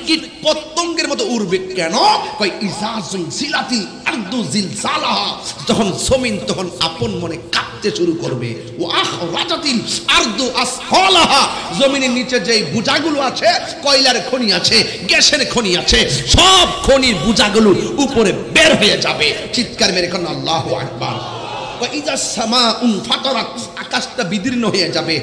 কীট পতঙ্গের মতো উড়বে। কেন? কই ইজাজুল জিলাতিল আরদু জিলজালাহা, যখন জমিন তখন আপন মনে কাঁপতে শুরু করবে। ওয়া আখরাজাতিল আরদু আসফালাহা, জমিনের নিচে যেই বুজাগুলো আছে, কয়লার খনি আছে, গ্যাসের খনি আছে, সব খনির বুজাগুলো উপরে বের হয়ে যাবে। চিৎকার মেরে কোন আল্লাহু আকবার। আকাশটা বিদীর্ণ হয়ে যাবে।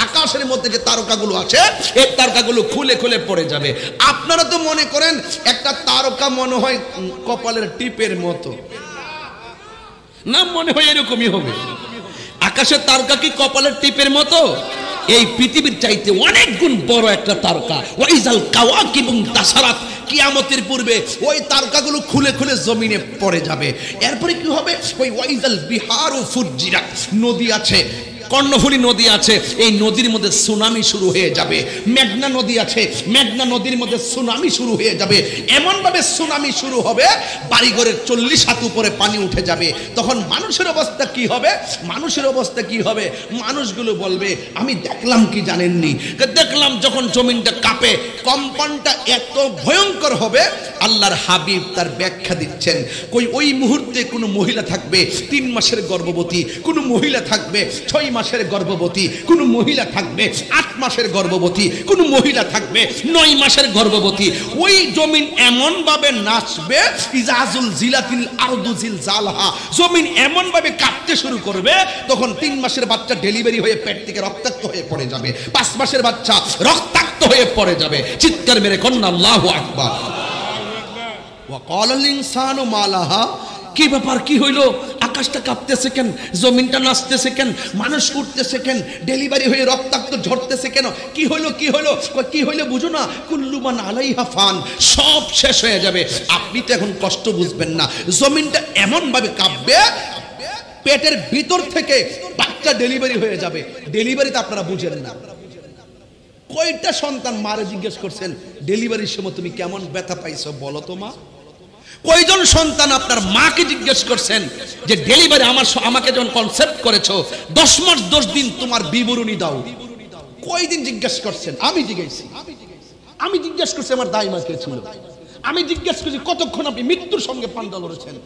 আকাশের মধ্যে যে তারকাগুলো আছে এই তারকাগুলো খুলে খুলে পড়ে যাবে। আপনারা তো মনে করেন একটা তারকা মনে হয় কপালের টিপের মতো না, মনে হয় এরকমই হবে। আকাশের তারকা কি কপালের টিপের মতো? এই পৃথিবীর চাইতে অনেক গুণ বড় একটা তারকা। ওয়াইজাল কাওয়াকিবুন তাসারাত, কিয়ামতের পূর্বে ওই তারকাগুলো খুলে খুলে জমিনে পড়ে যাবে। এরপরে কি হবে? ওই ওয়াইজাল বিহারু ফুজ্জিরাত, নদী আছে, কর্ণফুলী নদী আছে, এই নদীর মধ্যে সুনামি শুরু হয়ে যাবে। মেঘনা নদী আছে, মেঘনা নদীর মধ্যে সুনামি শুরু হয়ে যাবে। এমন ভাবে সুনামি শুরু হবে বাড়িঘরের 40 হাত উপরে পানি উঠে যাবে। তখন মানুষের অবস্থা কি হবে? মানুষগুলো বলবে আমি দেখলাম কি জানেননি, দেখলাম যখন জমিনটা কাঁপে, কম্পনটা এত ভয়ঙ্কর হবে। আল্লাহর হাবিব তার ব্যাখ্যা দিচ্ছেন, ওই মুহূর্তে কোনো মহিলা থাকবে 3 মাসের গর্ভবতী, কোনো মহিলা থাকবে 6 মাসের গর্ভবতী, কোন মহিলা থাকবে 8 মাসের গর্ভবতী, কোন মহিলা থাকবে 9 মাসের গর্ভবতী। ওই জমিন এমন ভাবে নাচবে, ইজাজুল জিলাতিল আরদু জিলজালাহা, জমিন এমন ভাবে কাঁপতে শুরু করবে, তখন 3 মাসের বাচ্চা ডেলিভারি হয়ে পেট থেকে রক্তাক্ত হয়ে পড়ে যাবে, 5 মাসের বাচ্চা রক্তাক্ত হয়ে পড়ে যাবে। চিৎকার মেরে কন্না আল্লাহু আকবার। ওয়া ক্বালাল ইনসানু মা লাহা, কি ব্যাপার, কি হইলো? আকাশটা কাঁপতেছে কেন? জমিনটা নাচতেছে কেন? মানুষ উঠতেছে কেন? ডেলিভারি হয়ে রক্তাক্ত ঝরতেছে কেন? কি হইলো কি হইলো বুঝো না? কুল্লুমান আলাইহা ফান, সব শেষ হয়ে যাবে। আপনি তো এখন কষ্ট বুঝবেন না। জমিনটা এমন ভাবে কাঁপবে, পেটের ভিতর থেকে বাচ্চা ডেলিভারি হয়ে যাবে। ডেলিভারিতে আপনারা বুঝেন না। কয়টা সন্তান মারে জিজ্ঞেস করছেন ডেলিভারির সময় তুমি কেমন ব্যথা পাইছো বলো তো মা? কয়জন সন্তান আপনার মাকে জিজ্ঞেস করছেন যে ডেলিভারি আমাকে যখন কনসেপ্ট করেছো 10 মাস 10 দিন তোমার বিবরণী দাও? কয়দিন জিজ্ঞেস করছেন? আমি জিজ্ঞেস করছি আমার দাইমা কে ছিল, আমি জিজ্ঞেস করছি কতক্ষণ আপনি মৃত্যুর সঙ্গে পাঞ্জা লড়েছেন?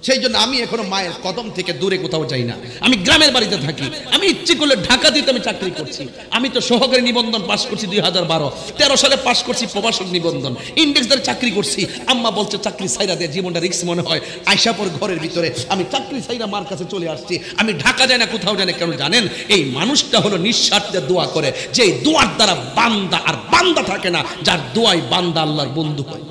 সেই জন্য আমি এখনো মায়ের কদম থেকে দূরে কোথাও যাই না। আমি গ্রামের বাড়িতে থাকি। আমি ইচ্ছে করলে ঢাকা দিতে আমি চাকরি করছি। আমি তো সহকারী নিবন্ধন পাশ করছি 2012, 13 সালে পাশ করছি প্রবাসক নিবন্ধন, ইন্ডেক্স ধরে চাকরি করছি। আম্মা বলছে চাকরি সাইরা দিয়ে জীবনটা রিস্ক মনে হয়, আয়সাপুর ঘরের ভিতরে আমি চাকরি সাইরা মার কাছে চলে আসছি। আমি ঢাকা যাই না, কোথাও যাই না। কেন জানেন? এই মানুষটা হলো নিঃস্বার্থে দোয়া করে, যে দোয়ার দ্বারা বান্দা আর বান্দা থাকে না, যার দোয়াই বান্দা আল্লাহর বন্ধু হয়।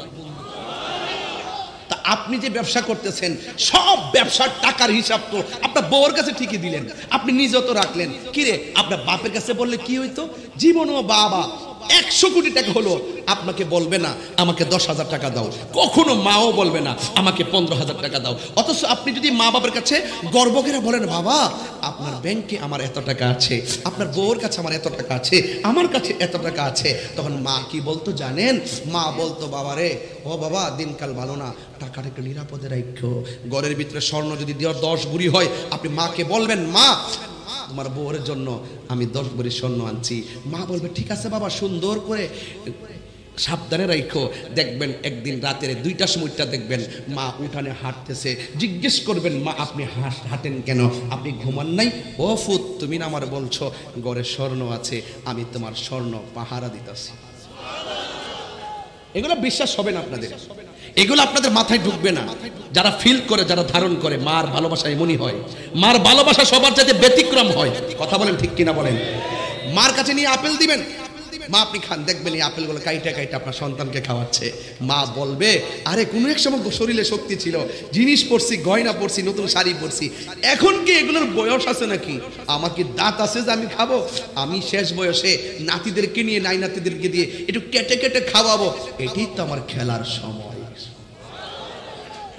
আপনি যে ব্যবসা করতেছেন, সব ব্যবসার টাকার হিসাব তো আপনার বউর কাছে ঠিকই দিলেন, আপনি নিজেও তো রাখলেন। কিরে, আপনার বাপের কাছে বললে কি হইতো? জীবনও বাবা 100 কোটি টাকা হলো আপনাকে বলবে না আমাকে 10,000 টাকা দাও, কখনো মাও বলবে না আমাকে 15,000 টাকা দাও। অথচ আপনি যদি মা বাবার কাছে গর্ব করে বলেন, বাবা আপনার ব্যাংকে আমার এত টাকা আছে, আপনার বউর কাছে আমার এত টাকা আছে, আমার কাছে এত টাকা আছে, তখন মা কি বলতো জানেন? মা বলতো, বাবা রে, ও বাবা দিনকাল ভালো না, টাকাটা একটু নিরাপদে রাখো। ঘরের ভিতরে স্বর্ণ যদি দেওয়ার 10 ভরি হয়, আপনি মাকে বলবেন, মা তোমার বউয়ের জন্য আমি 10 ভরি স্বর্ণ আনছি। মা বলবে ঠিক আছে বাবা, সুন্দর করে সাবধানে রাখো। দেখবেন একদিন রাতের 2টার সময়টা দেখবেন মা উঠানে হাঁটতেছে, জিজ্ঞেস করবেন, মা আপনি হাঁটেন কেন? আপনি ঘুমান নাই? ও ফুত, তুমি না আমার বলছো ঘরে স্বর্ণ আছে, আমি তোমার স্বর্ণ পাহারা দিতেছি। এগুলো বিশ্বাস হবে না আপনাদের, এগুলো আপনাদের মাথায় ঢুকবে না। যারা ফিল করে, যারা ধারণ করে, মার ভালোবাসা এমনই হয়। মার ভালোবাসা সবার চাইতে ব্যতিক্রম হয়। কথা বলেন ঠিক কিনা বলেন? মার কাছে নিয়ে আপেল দিবেন, মা আপনি খান, দেখবেন এই আপেলগুলো কাইটা কাইটা আপনার সন্তানকে খাওয়াচ্ছে। মা বলবে, আরে কোনো এক সময় শরীরে শক্তি ছিল, জিনিস পরছি, গয়না পরছি, নতুন শাড়ি পরছি, এখন কি এগুলোর বয়স আছে নাকি? আমার কি দাঁত আছে যে আমি খাবো? আমি শেষ বয়সে নাতিদেরকে নিয়ে, নাই নাতিদেরকে দিয়ে একটু কেটে কেটে খাওয়াবো, এটাই তো আমার খেলার সময়।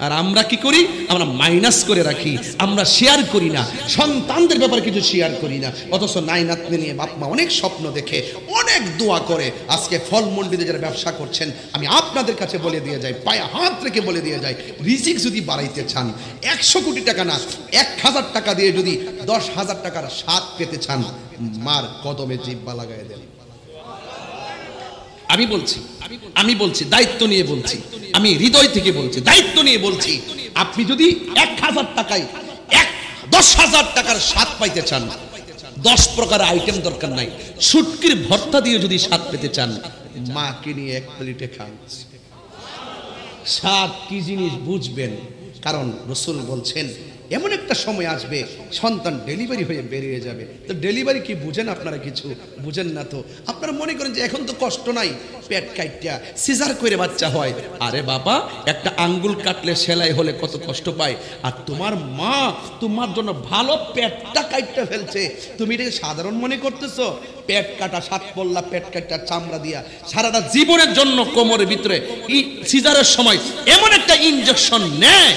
আর আমরা কি করি? আমরা মাইনাস করে রাখি, আমরা শেয়ার করি না, সন্তানদের ব্যাপারে কিছু শেয়ার করি না। অথচ নাই নাতনি নিয়ে বাপ মা অনেক স্বপ্ন দেখে, অনেক দোয়া করে। আজকে ফল মন্ডিতে যারা ব্যবসা করছেন, আমি আপনাদের কাছে বলে দিয়ে যাই, পায়ে হাত রেখে বলে দিয়ে যাই, রিজিক যদি বাড়াইতে চান, 100 কোটি টাকা না, 1000 টাকা দিয়ে যদি 10,000 টাকার স্বাদ পেতে চান, মার কদমে জিহ্বা লাগাই দেন। আমি বলছি দায়িত্ব নিয়ে বলছি, আমি হৃদয় থেকে বলছি, দায়িত্ব নিয়ে বলছি। আপনি যদি 1000 টাকায় 10,000 টাকার স্বাদ পাইতে চান, 10 প্রকার আইটেম দরকার নাই, শুটকির ভর্তা দিয়ে যদি স্বাদ পেতে চান, মাকে নিয়ে 1 প্লেটে খান। স্বাদ কি জিনিস বুঝবেন। কারণ রাসূল বলছেন, এমন একটা সময় আসবে সন্তান ডেলিভারি হয়ে বেরিয়ে যাবে। তো ডেলিভারি কি বুঝেন আপনারা? কিছু বুঝেন না তো। আপনারা মনে করেন যে এখন তো কষ্ট নাই, পেট কাটটা সিজার করে বাচ্চা হয়। আরে বাবা, একটা আঙ্গুল কাটলে সেলাই হলে কত কষ্ট পায়। আর তোমার মা তোমার জন্য ভালো পেটটা কাটতে ফেলছে, তুমি এটা সাধারণ মনে করতেছো? পেট কাটা, 7 পল্লা পেট কাটা চামড়া দিয়া সারাটা জীবনের জন্য কোমরের ভিতরে সিজারের সময় এমন একটা ইনজেকশন নেয়,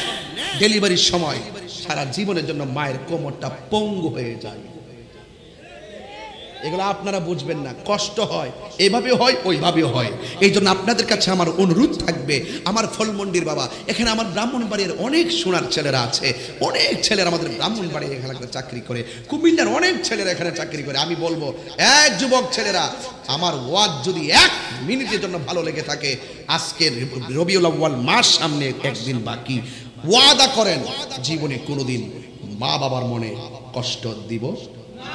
ডেলিভারির সময় সারা জীবনের জন্য মায়ের কোমরটা পঙ্গু হয়ে যায়। এগুলো আপনারা বুঝবেন না, কষ্ট হয়, এভাবে হয় ওইভাবে হয়। এই জন্য আপনাদের কাছে আমার অনুরোধ থাকবে, আমার ফলমন্ডির বাবা, এখানে আমার ব্রাহ্মণবাড়ির অনেক সোনার ছেলেরা আছে, অনেক ছেলেরা আমাদের ব্রাহ্মণবাড়ি এখানে চাকরি করে, কুমিল্লার অনেক ছেলেরা এখানে চাকরি করে। আমি বলবো, এক যুবক ছেলেরা, আমার ওয়াজ যদি 1 মিনিটের জন্য ভালো লেগে থাকে, আজকে রবিউল আউয়াল মাস সামনে একদিন বাকি, ওয়াদা করেন জীবনে কোনোদিন মা বাবার মনে কষ্ট দিব না।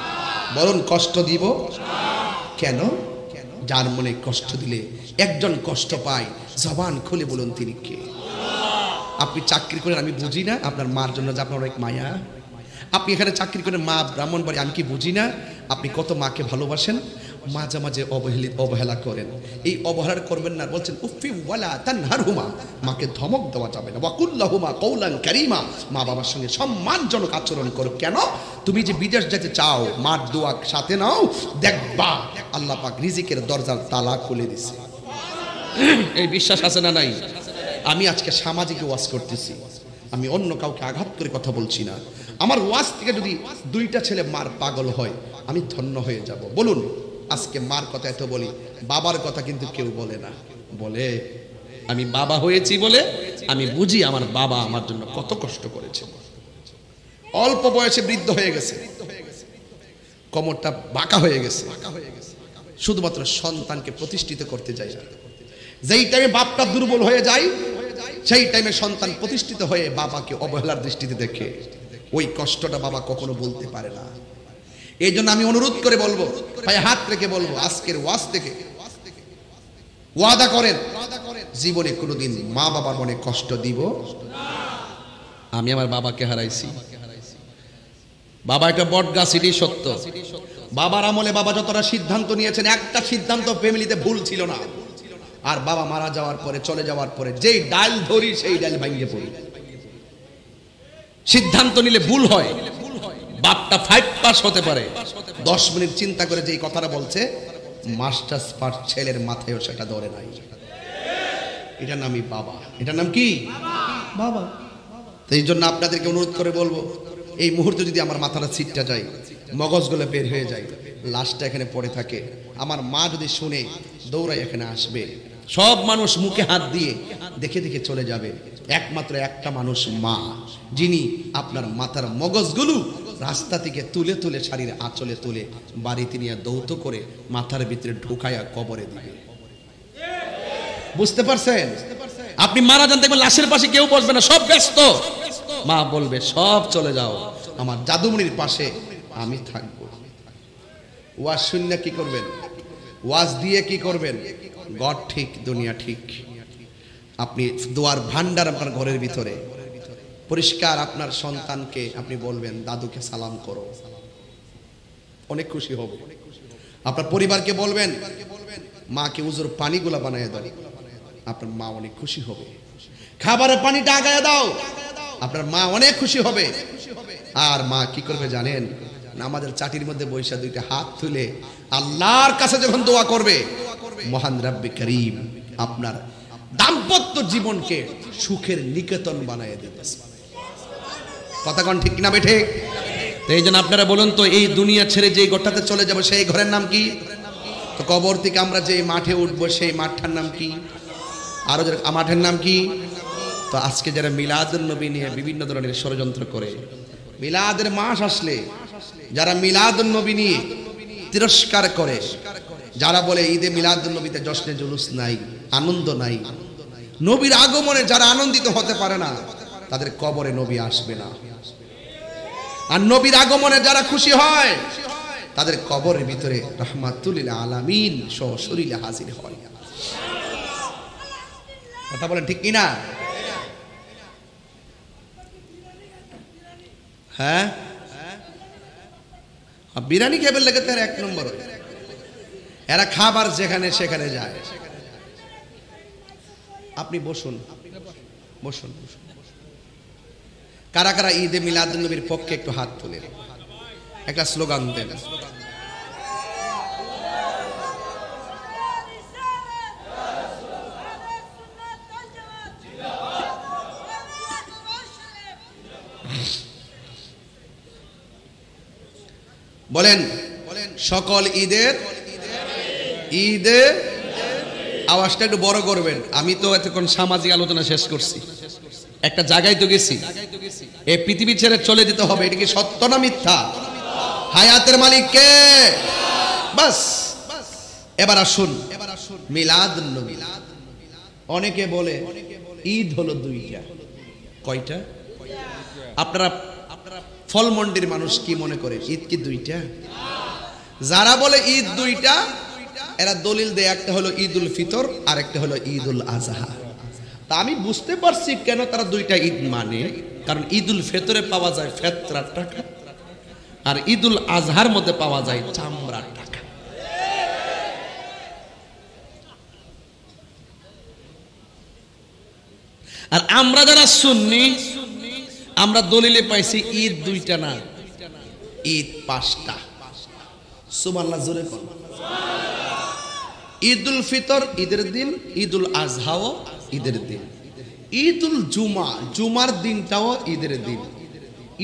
বলুন, কষ্ট দিব না। কেন? যার মনে কষ্ট দিলে একজন কষ্ট পায়, জবান খুলে বলুন তিনি কে? আপনি চাকরি করেন, আমি বুঝি না আপনার মার জন্য যে আপনার অনেক মায়া। আপনি এখানে চাকরি করেন, মা ব্রাহ্মণবাড়ি, আমি কি বুঝি না আপনি কত মাকে ভালোবাসেন? মাঝে মাঝে অবহেলা করেন, এই অবহেলা করবেন না। বলছেন উফি ওয়ালা তানহারহুমা, মাকে ধমক দেওয়া যাবে না। ওয়াকুল্লাহুমা কওলান কারীমা, মা বাবার সঙ্গে সম্মানজনক আচরণ করো। কেন? তুমি যে বিদেশ যেতে চাও, মার দোয়া সাথে নাও, দেখবা আল্লাহ পাক রিজিকের দরজার তালা খুলে দিছে। এই বিশ্বাস আছে না নাই? আমি আজকে সামাজিক ওয়াজ করতেছি, আমি অন্য কাউকে আঘাত করে কথা বলছি না। আমার ওয়াজ থেকে যদি 2টা ছেলে মার পাগল হয়, আমি ধন্য হয়ে যাব। বলুন, আজকে মার কথা এত বলি, বাবার কথা কিন্তু কেউ বলে না। বলে আমি বাবা হয়েছি বলে আমি বুঝি আমার বাবা আমার জন্য কত কষ্ট করেছে। অল্প বয়সে বৃদ্ধ হয়ে গেছে, কোমরটা বাঁকা হয়ে গেছে, শুধুমাত্র সন্তানকে প্রতিষ্ঠিত করতে চাই না। যেই টাইমে বাপটা দুর্বল হয়ে যায়, সেই টাইমে সন্তান প্রতিষ্ঠিত হয়ে বাবাকে অবহেলার দৃষ্টিতে দেখে, ওই কষ্টটা বাবা কখনো বলতে পারে না। এই জন্য আমি অনুরোধ করে বলবো, ভাই হাত রেখে বলবো, আজকের ওয়াজ থেকে ওয়াদা করেন জীবনে কোনোদিন মা বাবার মনে কষ্ট দিব না। আমি আমার বাবাকে হারাইছি, বাবা একটা বট গাছ, এটাই সত্য। বাবার আমলে বাবা যতটা সিদ্ধান্ত নিয়েছেন, একটা সিদ্ধান্ত ফ্যামিলিতে ভুল ছিল না। আর বাবা মারা যাওয়ার পরে, চলে যাওয়ার পরে যেই ডাল ধরি সেই ডাল ভাঙিয়ে পড়ি। সিদ্ধান্ত নিলে ভুল হয়, বাপটা 5 পাস হতে পারে, 10 মিনিট চিন্তা করে যেই কথাটা বলছে, মাস্টার্স পাস ছেলের মাথায়ও সেটা ধরে নাই। এটার নামই বাবা। এটার নাম কি? বাবা। তো এই জন্য আপনাদেরকে অনুরোধ করে বলবো, এই মুহূর্তে যদি আমার মাথাটা ছিটটা যায়, মগজগুলো বের হয়ে যায়, লাশটা এখানে পড়ে থাকে, আমার মা যদি শুনে দৌড়াই এখানে আসবে, সব মানুষ মুখে হাত দিয়ে দেখে দেখে চলে যাবে। একমাত্র একটা মানুষ মা, যিনি আপনার মাথার মগজগুলো রাস্তা থেকে তুলে তুলে শাড়ির আঁচলে তুলে বাড়িতে নিয়ে দৌত করে মাথার ভিতরে ঢুকায়া কবরে দিবে। বুঝতে পারছেন? আপনি মারা যান, দেখবেন লাশের পাশে কেউ বসবে না, সব ব্যস্ত। মা বলবে, সব চলে যাও, আমার জাদুমণির পাশে আমি থাকবো। ওয়াজ শুনলে কি করবেন? ওয়াজ দিয়ে কি করবেন? গড ঠিক, দুনিয়া ঠিক। আপনি দোয়ার ভান্ডার আপনার ঘরের ভিতরে পরিষ্কার। আপনার সন্তানকে আপনি বলবেন, দাদুকে সালাম করো, অনেক খুশি হবে। আপনার পরিবারকে বলবেন, মাকে উজুর পানিগুলা বানিয়ে দাও, আপনার মা অনেক খুশি হবে। খাবারের পানিটা আগায় দাও, আপনার মা অনেক খুশি হবে। আর মা কি করবে জানেন? আমাদের চাটির মধ্যে বৈশা দুইটা হাত তুলে আল্লাহর কাছে যখন দোয়া করবে, মহান রব্বে করিম আপনার দাম্পত্য জীবনকে সুখের নিকেতন বানিয়ে দেবে। কথা কোন ঠিক না বেঠে? এই জন্য আপনারা বলুন তো, এই দুনিয়া ছেড়ে যে ঘরটাতে চলে যাবো সেই ঘরের নাম কি? তো কবর থেকে আমরা যে মাঠে উঠবো সেই মাঠটার নাম কি? আরো মাঠের নাম কি? তো আজকে যারা মিলাদুন নবী নিয়ে বিভিন্ন ধরনের ষড়যন্ত্র করে, মিলাদের মাস আসলে যারা মিলাদুন নবী নিয়ে তিরস্কার করে, যারা বলে ঈদে মিলাদুন নবীতে জশ্নে জুলুস নাই, আনন্দ নাই, নবীর আগমনে যারা আনন্দিত হতে পারে না, তাদের কবরে নবী আসবে না। আর নবীর আগমনে যারা খুশি হয়, তাদের কবরের ভিতরে রাহমাতুল লিল আলামিন সশরীরে হাজির হয়। কথা বলেন ঠিক কিনা? হ্যাঁ, বিরিয়ানি খেয়ে লেগে তার 1 নম্বর। এরা খাবার যেখানে সেখানে যায়। আপনি বসুন, বসুন। কারা কারা ঈদে মিলাদুন নবীর পক্ষে একটু হাত তোলেন, একটা স্লোগান দেন। বলেন, সকল ঈদের ঈদে। আওয়াজটা একটু বড় করবেন। আমি তো এতক্ষণ সামাজিক আলোচনা শেষ করছি, একটা জায়গায় তো গেছি। এই পৃথিবী ছেড়ে চলে যেতে হবে, এটা কি সত্য না মিথ্যা? হায়াতের মালিক কে? বাস। এবার আসুন মিলাদুন নবী। অনেকে বলে ঈদ হলো 2টা। কয়টা? আপনারা ফল মন্ডির মানুষ কি মনে করে ঈদ কি 2টা? যারা বলে ঈদ 2টা, এরা দলিল দেয়, একটা হলো ঈদুল ফিতর আর একটা হলো ঈদুল আজহা। তা আমি বুঝতে পারছি কেন তারা 2টা ঈদ মানে। কারণ ঈদুল ফিতরে পাওয়া যায় ফেতরার টাকা, আর ঈদুল আজহার মধ্যে পাওয়া যায় চামড়ার টাকা। আর আমরা যারা সুন্নি, আমরা দলিলে পাইছি ঈদ 2টা না, ঈদ 5টা। সুবহানাল্লাহ, জোরে বল। ঈদুল ফিতর ঈদের দিন, ঈদুল আজহাও ঈদের দিন, ঈদুল জুমা জুমার দিনটাও ঈদের দিন,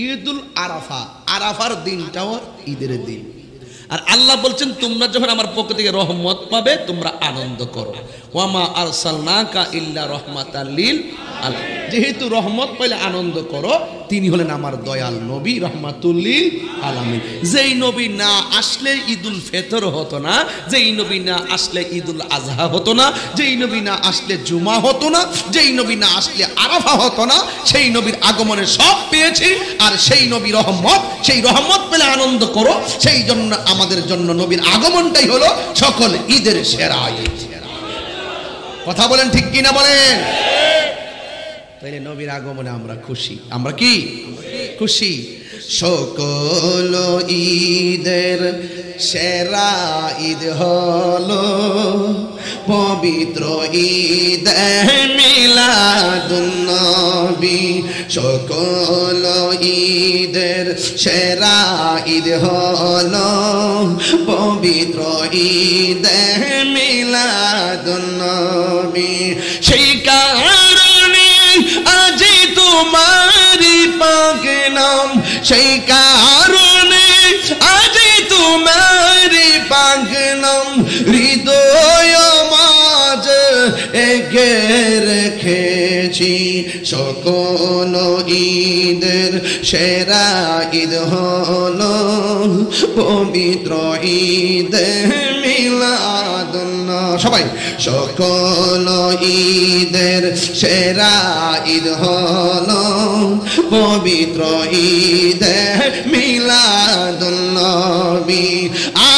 ঈদুল আরাফা আরাফার দিনটাও ঈদের দিন। আর আল্লাহ বলছেন, তোমরা যখন আমার পক্ষ থেকে রহমত পাবে তোমরা আনন্দ করো। ওয়ামা আরসালনাকা ইল্লা রাহমাতাল লিল আলামিন। যেহেতু রহমত পাইলে আনন্দ করো, তিনি হলেন আমার দয়াল নবী রহমাতুল্লিল আলামিন। যেই নবী না আসলে ঈদুল ফিতর হতো না, যেই নবী না আসলে ঈদুল আজহা হতো না, যেই নবী না আসলে জুমা হতো না, যেই নবী না আসলে আরাফা হতো না, সেই নবীর আগমনে সব পেয়েছি। আর সেই নবী রহমত, সেই রহমত পেলে আনন্দ করো। সেই জন্য আমাদের জন্য নবীর আগমনটাই হলো সকল ঈদের সেরা ঈদ। কথা বলেন ঠিক কিনা বলেন? তাইলে নবীর আগমনে আমরা খুশি। আমরা কি খুশি? সকল ঈদের সেরা ঈদ হলো পবিত্র ঈদ মিলাদুন নবী। সকল ঈদের সেরা ঈদ হলো পবিত্র ঈদ মিলাদুন নবী। সেই কারণে আজি তোমারি পাক নাম, সেই কারণে আজি তোমারি পাক নাম হৃদয় মাঝে এঁকে রেখেছি। সকল ঈদের সেরা ঈদ হলো পবিত্র ঈদ মিলাদুন নবী। সবাই সকল ঈদের সেরা ঈদ হলো পবিত্র ঈদ মিলাদুন নবী।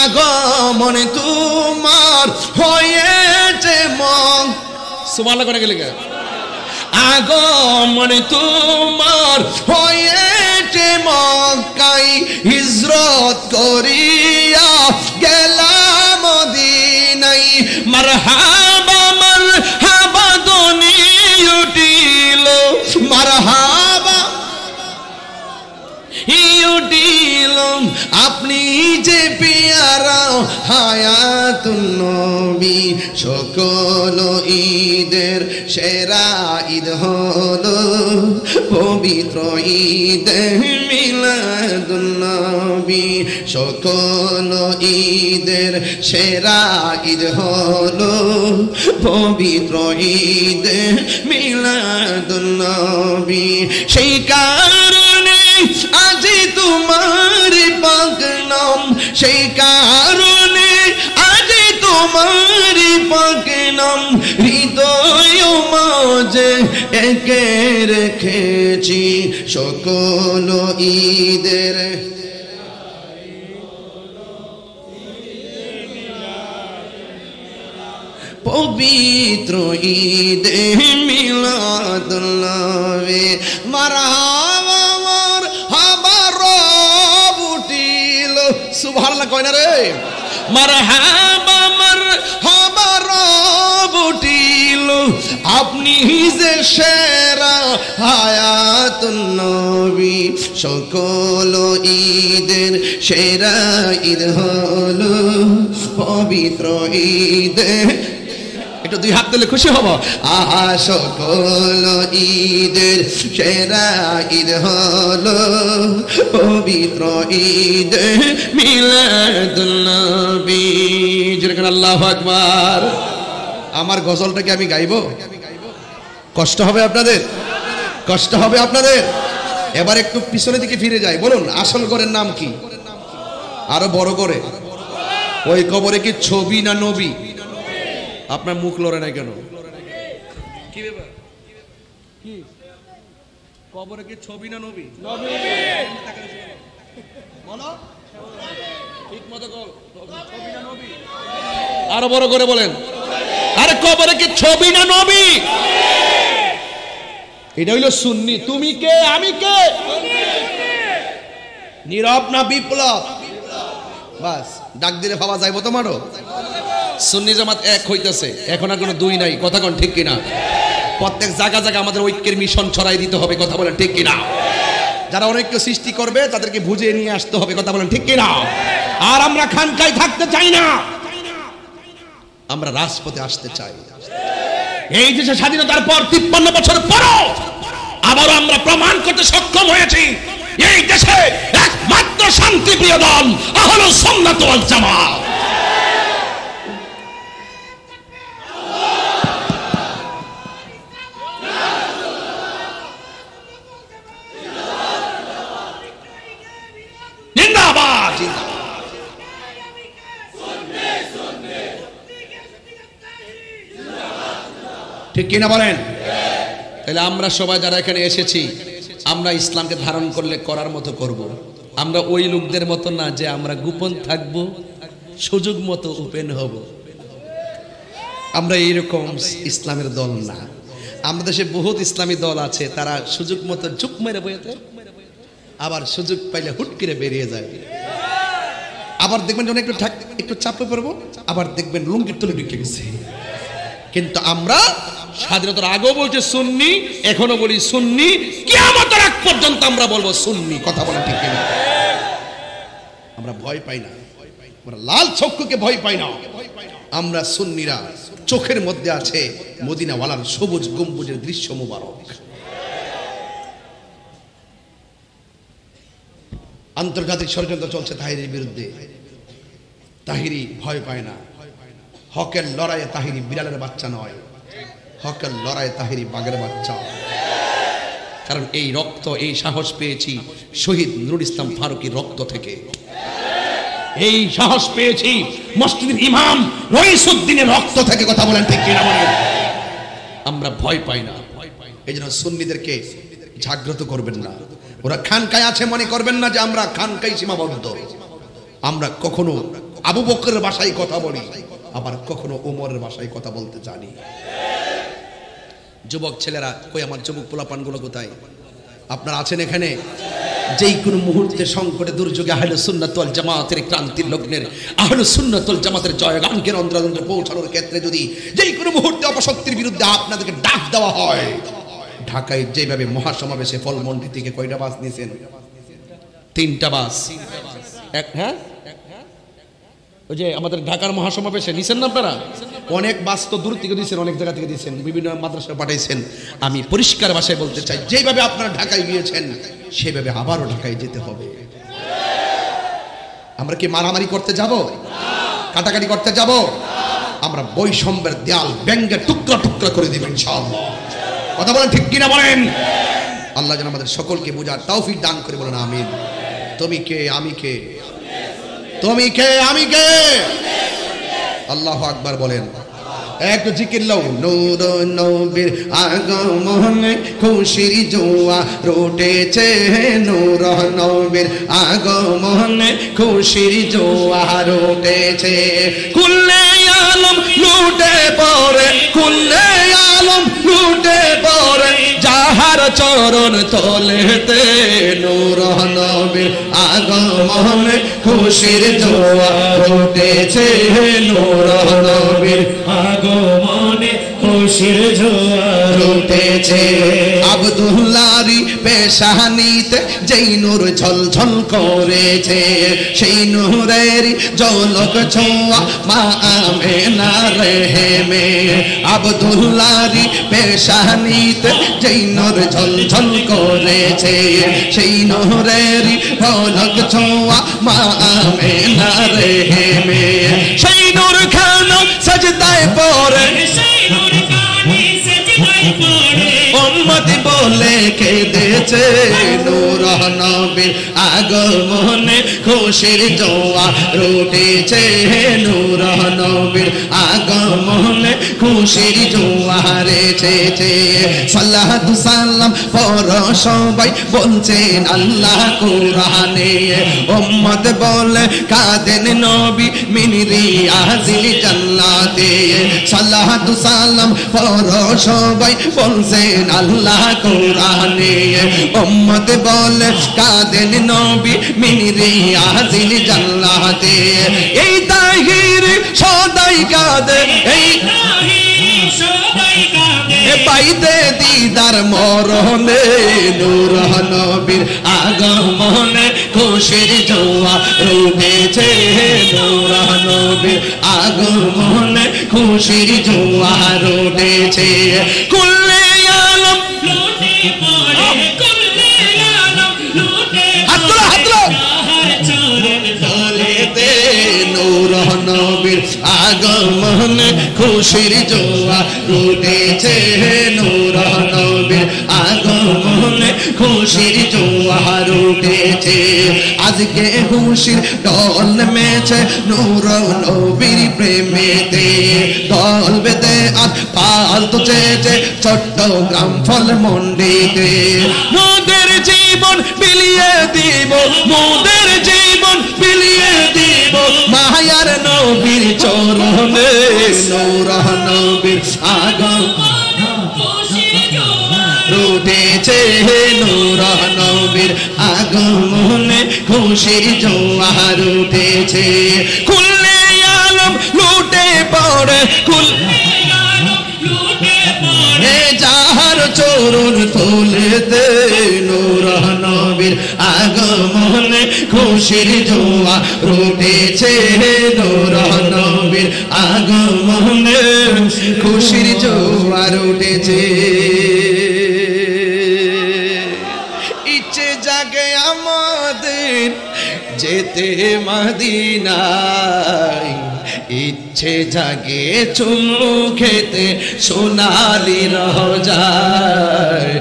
আগমন তোমার হয়েছে মন, সুবহানাল্লাহ করে গেলে আগমন তোমার হয়েছে মক্কায়, হিজরত করিয়া গেলাম মদিনায়। মারহাবা মারহাবা ধ্বনি উঠিল, মারহাবা উঠিল, আপনি যে পেয়ারা হায়াতুন নবী। সকল ঈদের সেরা ঈদ হলো পবিত্র ঈদ মিলাদুন নবী। সকল ঈদের সেরা ঈদ হলো পবিত্র ঈদ মিলাদুন নবী। সেই কারণে আজি তোমার পাক নাম, সেই কারণে আজি তোমার পাক নাম হৃদয় মাঝে এঁকে রেখেছি। সকল ঈদের পবিত্র ঈদ মিলাদুন নবী। মারহাবা মারহাবা রব উঠিল, সুবহানাল্লাহ কয় না রে? মারহাবা মারহাবা রব উঠিল, আপনি যে সেরা হায়াতুন নবী। সকল ঈদের সেরা ঈদ হলো পবিত্র ঈদ। একটু দুই হাত দিলে খুশি হব। আহা সকল ঈদের সেরা ঈদ হলো পবিত্র ঈদ মিলাদুন নবী। যেরকম আল্লাহু আকবার। আমার গজলটাকে আমি গাইবো? কষ্ট হবে আপনাদের? কষ্ট হবে আপনাদের? এবার একটু পিছনের দিকে ফিরে যাই। বলুন আসল ঘরের নাম কি? আরো বড় করে। ওই কবরে কি ছবি না নবী? আপনার মুখ লড়ে নাই কেন? কি ব্যাপার? কি কবরে কি ছবি না নবী? নবী। বলো ঠিক মতো বল, ছবি না নবী? আরো বড় করে বলেন। আরে কবরে কি ছবি না নবী? এটা হইলো সুন্নি। তুমি কে আমি কে? নীরব না বিপ্লব? বাস ডাক দিলে ভাবা যাইব তোমারও। সুন্নি জামাত এক হইতেছে, এখন আর কোনো দুই নাই। কথা কোন ঠিক কিনা? প্রত্যেক জায়গা জায়গা আমাদের ঐক্যের মিশন ছড়াই দিতে হবে। কথা বলেন ঠিক কিনা? যারা অনৈক্য সৃষ্টি করবে তাদেরকে বুঝিয়ে নিয়ে আসতে হবে। কথা বলেন ঠিক কিনা? আর আমরা খানকায় থাকতে চাই না, আমরা রাজপথে আসতে চাই। এই দেশে স্বাধীনতার পর 53 বছর পরও আবারও আমরা প্রমাণ করতে সক্ষম হয়েছি এই দেশে একমাত্র শান্তিপ্রিয় দল আহলুস সুন্নাত ওয়াল জামাত। জিন্দাবাদ জিন্দাবাদ। ঠিক কিনা বলেন? তাহলে আমরা সবাই যারা এখানে এসেছি, আমরা ইসলামকে ধারণ করলে করার মতো করব। আমরা ওই লোকদের মতো না যে আমরা গোপন থাকব, সুযোগ মতো ওপেন হব। আমরা এইরকম ইসলামের দল না। আমাদের দেশে বহুত ইসলামী দল আছে, তারা সুযোগ মতো ঝুঁক মেরে বইতে, আবার সুযোগ পাইলে হুট করে বেরিয়ে যায়। আবার দেখবেন যখন একটু চাপে পড়বো, আবার দেখবেন লুঙ্গির তলে ঢুকে গেছে। কিন্তু আমরা স্বাধীনতার আগেও বলছি সুন্নি, এখনো বলি সুন্নি, কিয়ামতের আগ পর্যন্ত আমরা বলবো সুন্নি। কথা বলা ঠিক কিনা? আমরা ভয় পাই না, আমরা লাল চক্ষুকে ভয় পাই না। আমরা সুন্নিরা চোখের মধ্যে আছে মদিনাওয়ালার সবুজ গম্বুজের দৃশ্য মুবারক। আন্তর্জাতিক ষড়যন্ত্র চলছে তাহিরির বিরুদ্ধে, তাহিরি ভয় পায় না। হকের লড়াইয়ে তাহিরি বিড়ালের বাচ্চা নয়, হকের লড়াইয়ে তাহিরি বাঘের বাচ্চা। কারণ এই রক্ত, এই সাহস পেয়েছি শহীদ নুরুল ইসলাম ফারুকীর রক্ত থেকে, এই সাহস পেয়েছি মসজিদের ইমাম রইসউদ্দিনের রক্ত থেকে। কথা বলেন ঠিক কিনা বলেন? আমরা ভয় পাই না। এই জন্য সুন্নিদেরকে জাগ্রত করবেন না। ওরা খানকায় আছে মনে করবেন না যে আমরা খানকায় সীমাবদ্ধ। আমরা কখনো আবু বকরের ভাষায় কথা বলি, আবার কখনো ওমরের ভাষায় কথা বলতে জানি। যুবক ছেলেরা কই, আমার যুবক পোলাপানগুলো কোথায়? আপনারা আছেন এখানে? যেই কোনো মুহূর্তে সংকটে দুর্যোগে আহলে সুন্নাত ওয়াল জামাতের ক্রান্তির লগ্নের, আহলে সুন্নাত ওয়াল জামাতের জয়গানকে অন্তরান্তরে পৌঁছানোর ক্ষেত্রে যদি যেই কোনো মুহূর্তে অপশক্তির বিরুদ্ধে আপনাদেরকে ডাক দেওয়া হয়, ঢাকায় যেভাবে মহাসমাবেশে ফলমন্ডি থেকে কয়টা বাস নিয়েছেন? 3টা বাস। হ্যাঁ, ওই যে আমাদের ঢাকার মহাসমাবেশে নিছেন না আপনারা? অনেক বাস তো দূর থেকে দিয়েছেন, অনেক জায়গা থেকে দিয়েছেন, বিভিন্ন মাদ্রাসায় পাঠাইছেন। আমি পরিষ্কার ভাষায় বলতে চাই, যেভাবে আপনারা ঢাকায় গিয়েছেন সেভাবে আবারও ঢাকায় যেতে হবে। আমরা কি মারামারি করতে যাব? কাটাকাটি করতে যাব? আমরা বৈষম্যের দেয়াল ব্যঙ্গে টুকরা টুকরা করে দেব ইনশাআল্লাহ। কথা বলেন ঠিক কিনা বলেন? আল্লাহ যেন আমাদের সকলকে বোঝার তৌফিক দান করে, বলেন আমিন। তুমি কে আমি কে? তুমি কে আমি কে? আল্লাহু আকবার বলেন। একটু জিকির লও। নূর নবীর আগমনে খুশির জোয়া রুটেছে, নূর নবীর আগমনে খুশির জোয়া রুটেছে। কুল্লে আলম লুটে পড়ে, কুল্লে আলম লুটে পড়ে যাহার চরণ তলেতে, নূর নবীর আগমনে খুশির জোয়া রুটেছে, নূর নবীর আগমনে খুশির জোয়ার উঠেছে। আব্দুল্লাহরি পেশানিতে যেই নূর ঝলঝল করেছে, সেই নূরের ঝলক ছোঁয়া মা আমেনার রেহেমে। আব্দুল্লাহরি পেশানিতে যেই নূর ঝলঝল করেছে, সেই নূরের ঝলক ছোঁয়া মা আমেনার রেহেমে। সেই নূর খানা সজদায় পড়ে, উম্মত বলে কেঁদেছে, নূর নবীর আগমনে খুশির জোয়া রুটেছে, নূর নবীর আগমনে খুশির জোয়া রেছেছে। সাল্লাতু সালাম পর সবাই বলছেন আল্লাহ কুরআনে, উম্মত বলে কাঁদেন নবী মিন রিয়াজিল জান্নাতে। সাল্লাতু সালাম পর সবাই বলছেন আল্লাহ কুরআনে, উম্মত বলে কাঁদেন নবী মিন রিয়াজিল জান্নাতে। এই তাহির সদাই কাঁদে, এই পাইতে দিদার মরণে, নূর নবীর আগমনে খুশির জোয়া রুটেছে, নূর নবীর আগমনে খুশির জোয়া রুটেছে। কুল্লে আলম লুটে পড়ে, কুল্লে আলম লুটে পড়ে যাহার চরণ তলেতে, নূর নবীর আগমনে খুশির জোয়া রুটেছে, নূর নবীর আগমনে আগমনে খুশির জোয়ার উঠেছে আজকে খুশির ঢল নেমেছে নূর নবীর প্রেমেতে দল বেঁধে আজ পাল তুলেছে চট্টগ্রাম ফল মন্ডিতে মোদের জীবন বিলিয়ে দিব মোদের জীবন বিলিয়ে দিব মায়ার নবীর চরণে নূর নবীর আগমনে উঠেছে নূর নবীর আগমনে খুশির জোয়ার উঠেছে খুললে আলম লুটে পড়ে খুললে যাহার চরণ তুলেতে নূর নবীর আগমনে খুশির জোয়ার উঠেছে নূর নবীর আগমনে খুশির জোয়ার উঠেছে ইচ্ছে জাগে আমাদের যেতে মদিনায় ইচ্ছে জাগে চুমু খেতে সোনালি রোজায়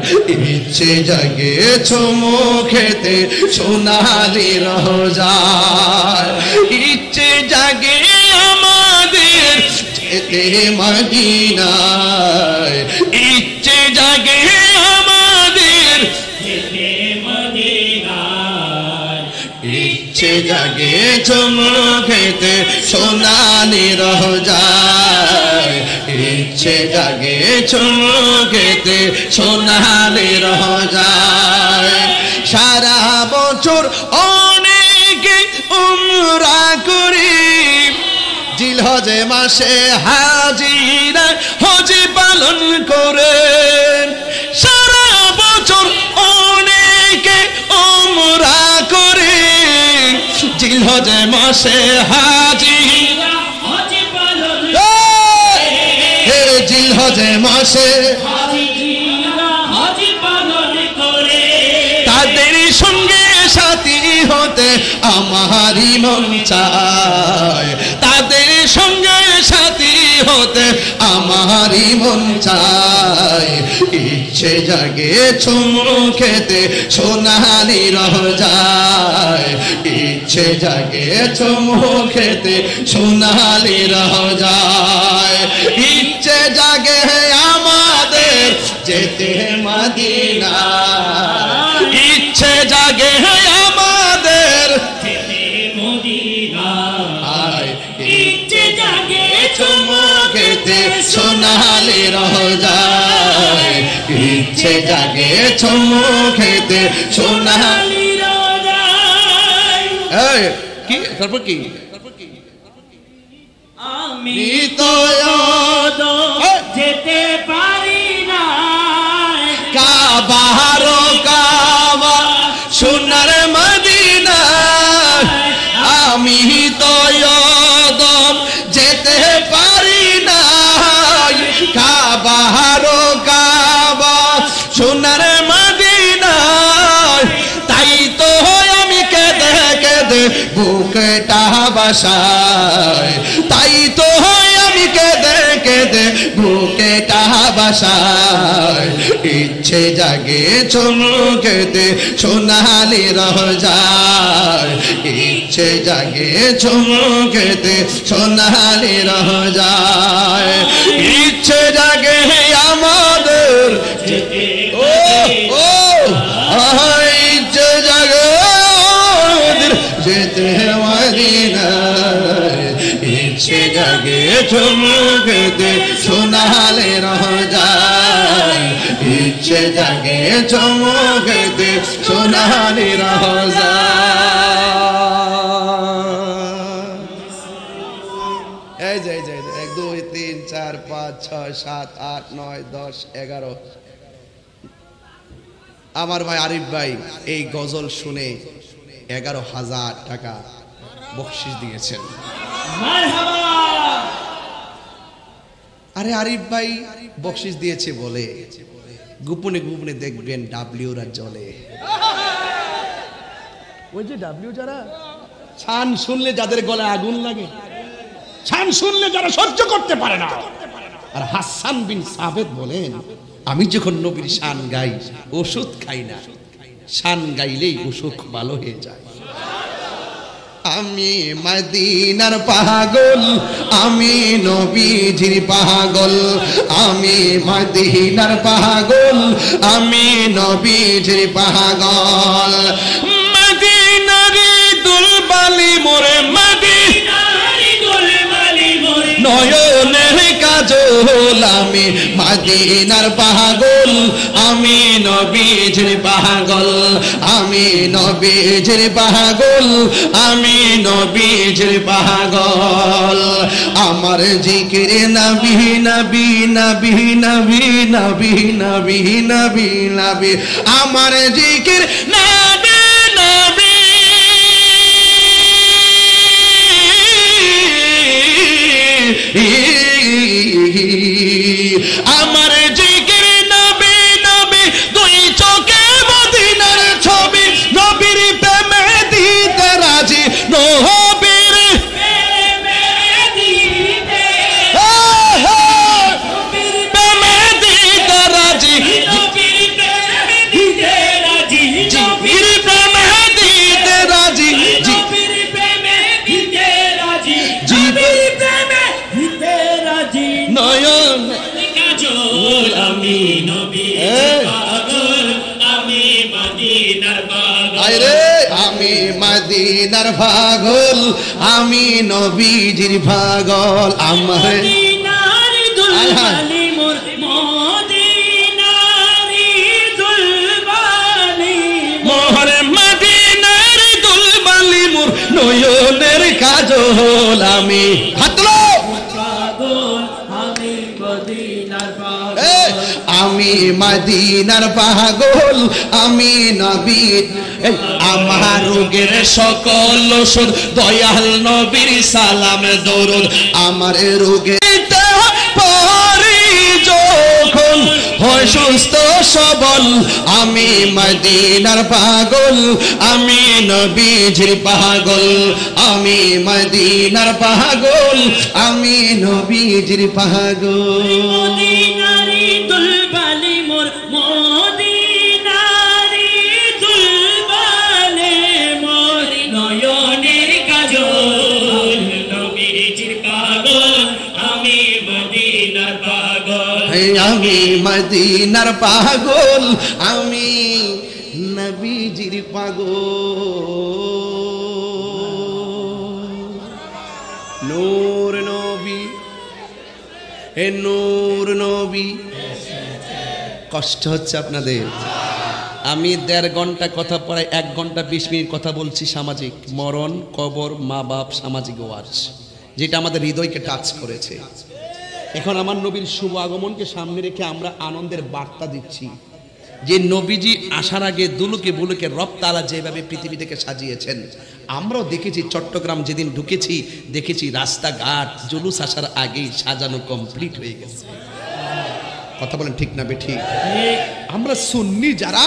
ইচ্ছে জাগে চুমু খেতে সোনালি রোজায় ইচ্ছে জাগে আমাদের যেতে মদিনায় ইচ্ছে জাগে আমাদের যেতে মদিনায় ইচ্ছে জাগে চুমু খেতে সোনালি রোজায় ইচ্ছে জাগে চুমু খেতে সোনালি রোজায় সারা বছর অনেকে উমরা করি জিলহজে মাসে হাজিরা হজ পালন করে সারা বছর অনেকে উমরা করে জিলহজে মাসে হাজিরা হজ পালন করে জিলহজে মাসে হাজিরা হজ পালন করে তাদের সঙ্গে সাথী হতে আমারই মন চায় তাদের সঙ্গে সাথী হতে আমারই মন চায় ইচ্ছে জাগে চুমু খেতে সোনালি রোজায় ইচ্ছে জাগে চুমু খেতে সোনালি রোজায় ইচ্ছে জাগে আমাদের যেতে মদিনা ইচ্ছে জাগে আমাদের যেতে মদিনা ইচ্ছে জাগে চুমু খেতে সোনালি রোজায় ইচ্ছে জাগে চুমু খেতে সোনালি রোজায় এই কি তারপর কি আমি তো যেতে পারি না কাবার কাবা সোনার মদিনা আমি তো যেতে পারি না কাবার কাবা সোনার মদিনা তাই তো আমি কেঁদে কেঁদে বুকটা বাসায় তাই তো আমি কেঁদে কেঁদে বুকটা বাসায় ইচ্ছে জাগে চুমু খেতে সোনালি রোজায় ইচ্ছে জাগে চুমু খেতে সোনালি রোজায় ইচ্ছে জাগে আমাদের ও ও ইচ্ছে জাগে আমাদের যেতে মদিনায় ইচ্ছে জাগে চুমু খেতে সোনালি রোজায় ইচ্ছে জাগে চুমু খেতে সোনালি রোজায় এই যে 1 2 3 4 5 6 7 8 9 10 11 আমার ভাই আরিফ ভাই এই গজল শুনে 11,000 টাকা বকশিশ দিয়েছেন মারহাবা আরে আরিফ ভাই বকশিশ দিয়েছে বলে গোপনে গোপনে দেখবেন ডাব্লিউরা জ্বলে ওই যে ডাব্লিউ যারা ছান শুনলে যাদের গলায় আগুন লাগে ছান শুনলে যারা সহ্য করতে পারে না আর হাসান বিন সাবেত বলেন আমি যখন নবীর শান গাই ওষুধ খাই না, শান গাইলেই অসুখ ভালো হয়ে যায়। আমি মদিনার পাগল, আমি নবীজির পাগল, আমি মদিনার পাগল, আমি নবীজির পাগল। মদিনারি দুলবালি মোরে, মদিনারি দুলবালি মোরে, নয়নের কাজল, আমি মদিনার পাগল, আমি নবীজির পাগল, আমি নবীজির পাগল, আমি নবীজির পাগল। আমার জিকির নবী নবী নবী নবী নবী নবী নবী নবী, আমার জিকির নবী নবী, আমার জিকির নবী নবী, দুই চোখে মদিনার ছবি, নবীর প্রেমে দিতে রাজি, নবীর প্রেমে দিতে, প্রেমে দিতে রাজি, নবীর প্রেমে দিতে রাজি, নবীর প্রেমে দিতে রাজি, নবীর প্রেমে দিতে রাজি, নবীর প্রেমে দিতে রাজি, নয়ন কাজল, আমি নবীর পাগল, আমি মদিনার পাগল, আরে আমি মদিনার পাগল, আমি নবীজির পাগল। আমার মদিনার দুলবালি মোর, মদিনার দুলবালি মোর, মদিনার দুলবালি মোর, নয়নের কাজল, আমি হাতলো পাগল, আমি মদিনার পাগল, আমি মদিনার পাগল, আমি নবীর। আমার রোগের সকল ওষুধ দয়াল নবীর সালাম দরুদ, আমার রোগের পরি যখন হয় সুস্থ সবল, আমি মদিনার পাগল, আমি নবীজির পাগল, আমি মদিনার পাগল, আমি নবীজির পাগল। মদিনারি দুলবালি মোর, মদিনারি দুলবালি মোর, নয়নের কাজল, নবীজির পাগল, আমি মদিনার পাগল, আমি মদিনার পাগল, আমি নবীজির পাগল। নূর নবী, হে নূর নবী। কষ্ট হচ্ছে আপনাদের? আমি 1.5 ঘন্টা কথা পড়াই, 1 ঘন্টা 20 মিনিট কথা বলছি সামাজিক মরণ, কবর, মা বাপ, সামাজিক ওয়াজ, যেটা আমাদের হৃদয়কে টাচ করেছে। এখন আমার নবীর শুভ আগমনকে সামনে রেখে আমরা আনন্দের বার্তা দিচ্ছি যে নবীজি আসার আগে দুলুকে বুলুকে রব তাআলা যেভাবে পৃথিবী থেকে সাজিয়েছেন, আমরাও দেখেছি। চট্টগ্রাম যেদিন ঢুকেছি দেখেছি রাস্তাঘাট জুলুস আসার আগেই সাজানো কমপ্লিট হয়ে গেছে। কথা বলেন ঠিক না বেঠিক? আমরা সুন্নি যারা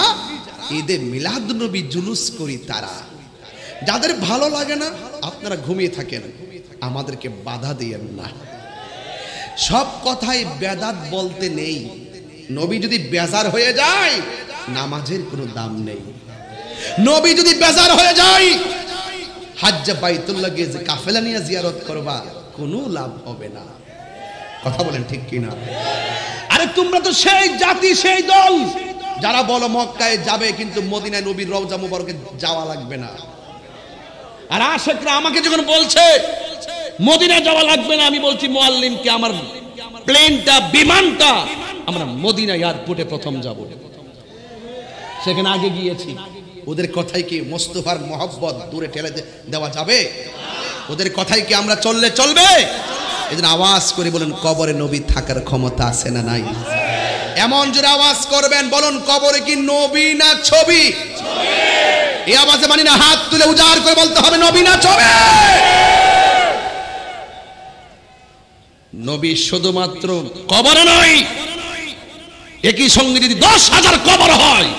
ঈদে মিলাদ নবী জুলুস করি, তারা যাদের ভালো লাগে না আপনারা ঘুমিয়ে থাকেন, আমাদেরকে বাধা দিয়েন না। সব কথাই বেদাত বলতে নেই। নবী যদি বেজার হয়ে যায় নামাজের কোনো দাম নেই। নবী যদি বেজার হয়ে যায় হজ্জে বাইতুল্লাহ গিয়ে যে কাফেলা নিয়ে জিয়ারত করবা কোনো লাভ হবে না। কথা বলেন ঠিক কিনা? আরে তোমরা তো সেই জাতি, সেই দল যারা বলো মক্কায় যাবে কিন্তু মদিনায় নবীর রওজা মুবারকে যাওয়া লাগবে না। আর আশেকরা আমাকে যখন বলছে মদিনায় যাওয়া লাগবে না, আমি বলছি মুআল্লিমকে আমার প্লেনটা, বিমানটা আমরা মদিনা এয়ারপোর্টে প্রথম যাব, সেখানে আগে গিয়েছি। ওদের কথাই কি মোস্তফার মহব্বত দূরে ঠেলে দেওয়া যাবে? ওদের কথাই কি আমরা চললে চলবে? এজন্য আওয়াজ করে বলেন কবরে নবী থাকার ক্ষমতা আছে না নাই? এমন জোরে আওয়াজ করবেন বলুন কবরে কি নবী না ছবি? এই আওয়াজে মানি না, হাত তুলে উজাড় করে বলতে হবে নবী না ছবি। নবী শুধুমাত্র কবরে নয়, একই সঙ্গে যদি 10,000 কবর হয়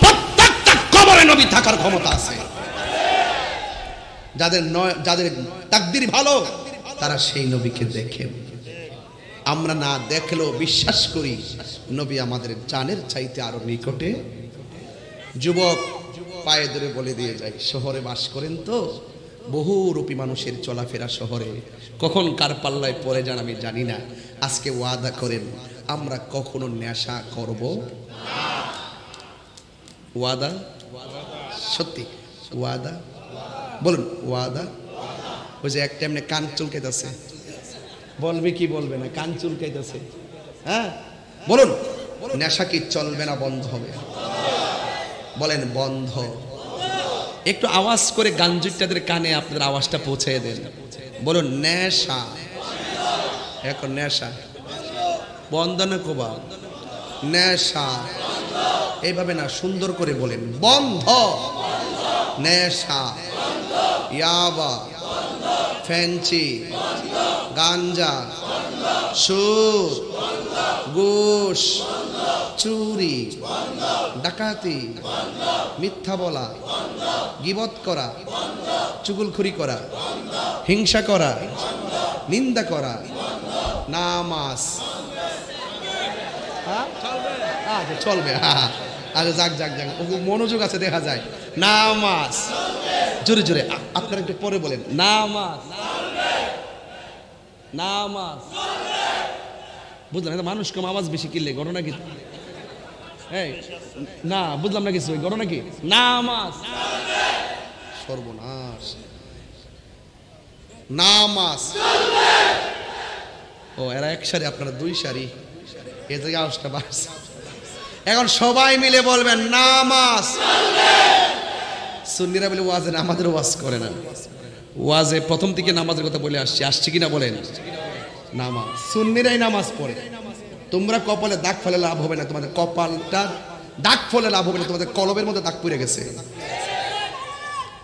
প্রত্যেকটা কবরে নবী থাকার ক্ষমতা আছে। যাদের তাকদীর ভালো তারা সেই নবীকে দেখেন। আমরা না দেখলেও বিশ্বাস করি নবী আমাদের জানের চাইতে আরো নিকটে। যুবক পায়ে ধরে বলে দিয়ে যায়, শহরে বাস করেন তো, বহুরূপী মানুষের চলাফেরা শহরে, কখন কার পাল্লায় পড়ে যান আমি জানি না। আজকে ওয়াদা করেন আমরা কখনো নেশা করব না। ওয়াদা, সত্যি ওয়াদা, বলুন ওয়াদা। ওই যে একটা এমনি কান চুলকাইতেছে, বলবে কি বলবে না, কান চুলকাইতেছে, হ্যাঁ বলুন নেশা কি চলবে না বন্ধ হবে? বলেন বন্ধ। একটু আওয়াজ করে গাঞ্জুটাদের কানে আপনাদের আওয়াজটা পৌঁছে দেন, বলুন নেশা। এখন নেশা বন্ধ না কোবা, নেশা এইভাবে না, সুন্দর করে বলেন বন্ধ। নেশা, ইয়াবা, ফ্যান্সি, গাঞ্জা, সুর, ঘুষ, চুরি, ডাকাতি, মিথ্যা বলা, গীবত করা, চুগলখড়ি করা, হিংসা করা, নিন্দা করা, নামাজ চলবে। আচ্ছা যাক যাক যাক, মনোযোগ আছে দেখা যায়। নামাজ জোরে জোরে আপনারা একটু পরে বলেন, নামাজ নামাজ। বুঝলেন মানুষ কম আওয়াজ বেশি কিনলে ঘটনা কি? না বুঝলাম না কিছু, ঘটনা কি? নামাজ। সর্বনাশ, নামাজ। ও এরা এক সারি, আপনারা দুই সারি, এ থেকে আওয়াজটা বাড়ছে। এখন সবাই মিলে বলবেন নামাজ। সুন্নিরা বলে ওয়াজে না, আমাদের ওয়াজ করে না। ওয়াজে প্রথম থেকে নামাজের কথা বলে আসছি কিনা বলেন? নামাজ, সুন্নিরাই নামাজ পড়ে। তোমরা কপালে দাগ ফেলে লাভ হবে না, তোমাদের কপালটা দাগ ফেলে লাভ হবে না, তোমাদের কলবের মধ্যে দাগ পড়ে গেছে।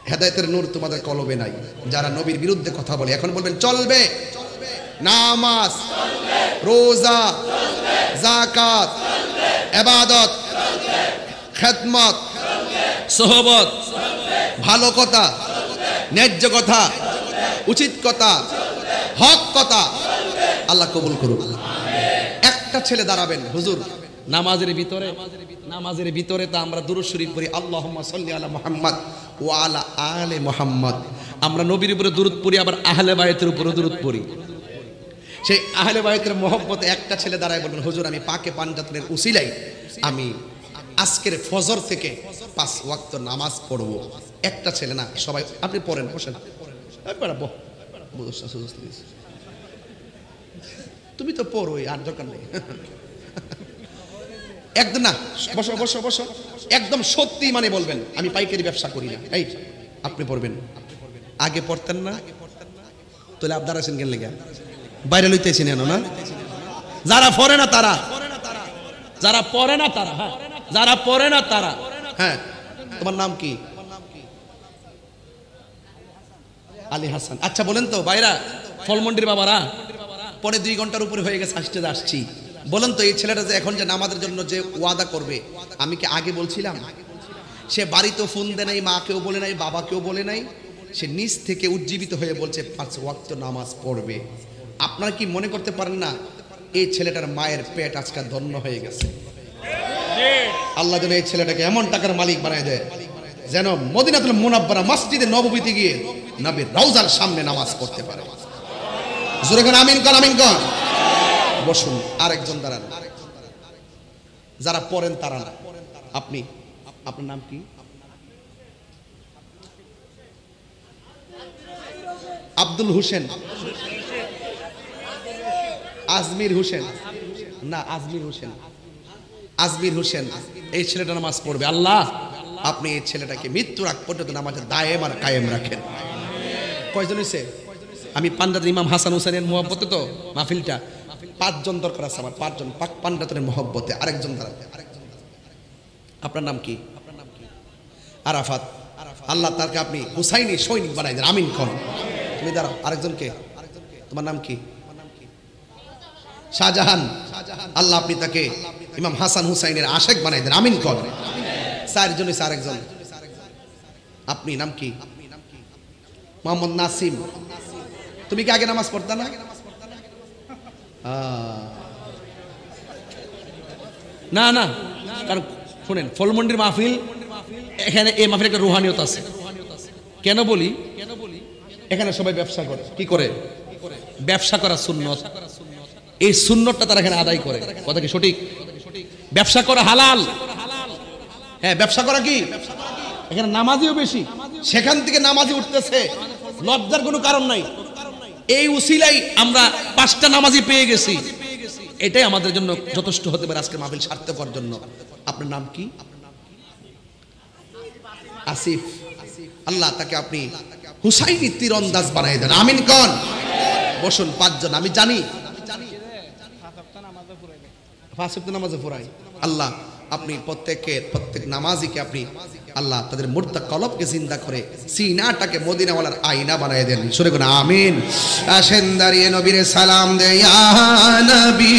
হেদায়েতের নূর তোমাদের কলবে নাই। যারা নবীর বিরুদ্ধে কথা বলে এখন বলবেন চলবে। নামাজ, রোজা, যাকাত, ইবাদত, খেদমত, সোহবত, ভালো কথা, ন্যায্য কথা, উচিত কথা, হক কথা আল্লাহ কবুল করুন। একটা ছেলে দাঁড়াবেন, হুজুর নামাজের ভিতরে তো আমরা দুরূদ শরীফ পড়ি, আল্লাহুম্মা সাল্লি আলা মুহাম্মদ ওয়া আলা আলি মুহাম্মদ। আমরা নবীর উপরে দুরূদ পড়ি, আবার আহলে বায়তের উপরে দুরূদ পড়ি। সেই আহলে বায়তের মহব্বতে একটা ছেলে দাঁড়ায় বলবেন, হুজুর আমি পাকে পাঞ্জাতনের উসিলাই আমি আজকের ফজর থেকে 5 ওয়াক্ত নামাজ পড়ব। একটা ছেলে না, সবাই আপনি পড়েন, বসেন। তুমি তো পড়োই, আর দরকার নেই। একদম না, বসো বসো বসো, একদম সত্যি মানে বলবেন আমি পাইকারি ব্যবসা করি না। এই আপনি পড়বেন, আগে পড়তেন না, তাহলে আপনার আছেন কেন লেগে বাইরে লইতেছেন এনো না? যারা পড়ে না তারা, যারা পড়ে না তারা, হ্যাঁ যারা পড়ে না তারা। হ্যাঁ তোমার নাম কি? আলী হাসান। আচ্ছা বলেন তো ভাইরা, ফলমন্ডির বাবারা, পরে 2 ঘন্টার উপরে হয়ে গেছে, আসছি। বলেন তো এই ছেলেটা যে এখন যে নামাজের জন্য যে ওয়াদা করবে, আমি কি আগে বলছিলাম? সে বাড়িতেও ফোন দেয় নাই, মাকেও বলে নাই, বাবাকেও বলে নাই, সে নিজ থেকে উজ্জীবিত হয়ে বলছে 5 ওয়াক্ত নামাজ পড়বে। আপনারা কি মনে করতে পারেন না এই ছেলেটার মায়ের পেট আজকে ধন্য হয়ে গেছে? আল্লাহ যেন এই ছেলেটাকে এমন টাকার মালিক বানায় দেয় যেন মদিনাতুল মুনাব্বারা মসজিদে নববীতে গিয়ে নবীর রওজার সামনে নামাজ পড়তে পারে। জোরে করে আমিন কর, আমিন কর। বসুন, আরেকজন দাঁড়ান, যারা পড়েন তারা না। আপনি, আপনার নাম কি? আব্দুল হোসেন, আজমির হোসেন না, আজমির হোসেন, আজমির হোসেন। এই ছেলেটা নামাজ পড়বে। আল্লাহ আপনি এই ছেলেটাকে মৃত্যুর আগ পর্যন্ত নামাজে দায়েম আর কায়েম রাখেন। কয়জন হয়েছে? আমি পাঞ্জাতের ইমাম হাসান হোসেনের মহব্বতে তো মাহফিলটা 5 জন দরকার আছে আমার, 5 জন পাঞ্জাতের মহব্বতে। আরেকজন দাঁড়াবে। আপনার নাম কি? আরাফাত। আল্লাহ তাকে আপনি হুসাইনি সৈনিক বানাই দেন, আমিন কোন। তুমি দাঁড়াও, আরেকজনকে, তোমার নাম কি? শাহজাহান। আল্লাহ আপনি তাকে ইমাম হাসান হুসাইনের আশেক বানাই দেন, আমিন কোন। 4 জন হয়েছে। আরেকজন, আপনি নাম কি? মোহাম্মদ নাসিম। তুমি কি আগে নামাজ পড়তা না? না না, কারণ শুনেন, ফলমন্ডির মাহফিল, এখানে এই মাহফিল একটা রুহানিয়ত আছে। কেন বলি? এখানে সবাই ব্যবসা করে। কি করে? ব্যবসা করা সুন্নত। এই সুন্নতটা তারা এখানে আদায় করে। কথা কি সঠিক? ব্যবসা করা হালাল। হ্যাঁ, ব্যবসা করা কি? এখানে নামাজিও বেশি, সেখান থেকে নামাজি উঠতেছে, লজ্জার কোনো কারণ নাই। এই উসিলাই আমরা 5টা নামাজি পেয়ে গেছি, এটাই আমাদের জন্য যথেষ্ট হতে পারে আজকে মাহফিল সার্থকর জন্য। আপনার নাম কি? আসিফ। আল্লাহ তাকে আপনি হুসাইনি তীরন্দাজ বানাই দেন, আমিন কোন। বসুন 5 জন, আমি জানি 5 ওয়াক্ত নামাজে পড়াই। আল্লাহ আপনি প্রত্যেক নামাজিকে আপনি আল্লাহ তাদের মুর্দা কলবকে জিন্দা করে সিনাটাকে মদিনাওয়ালার আয়না বানায় দেন। শুনে কোন আমিন। আসেন দাঁড়িয়ে নবীরে সালাম দে, ইয়া নবী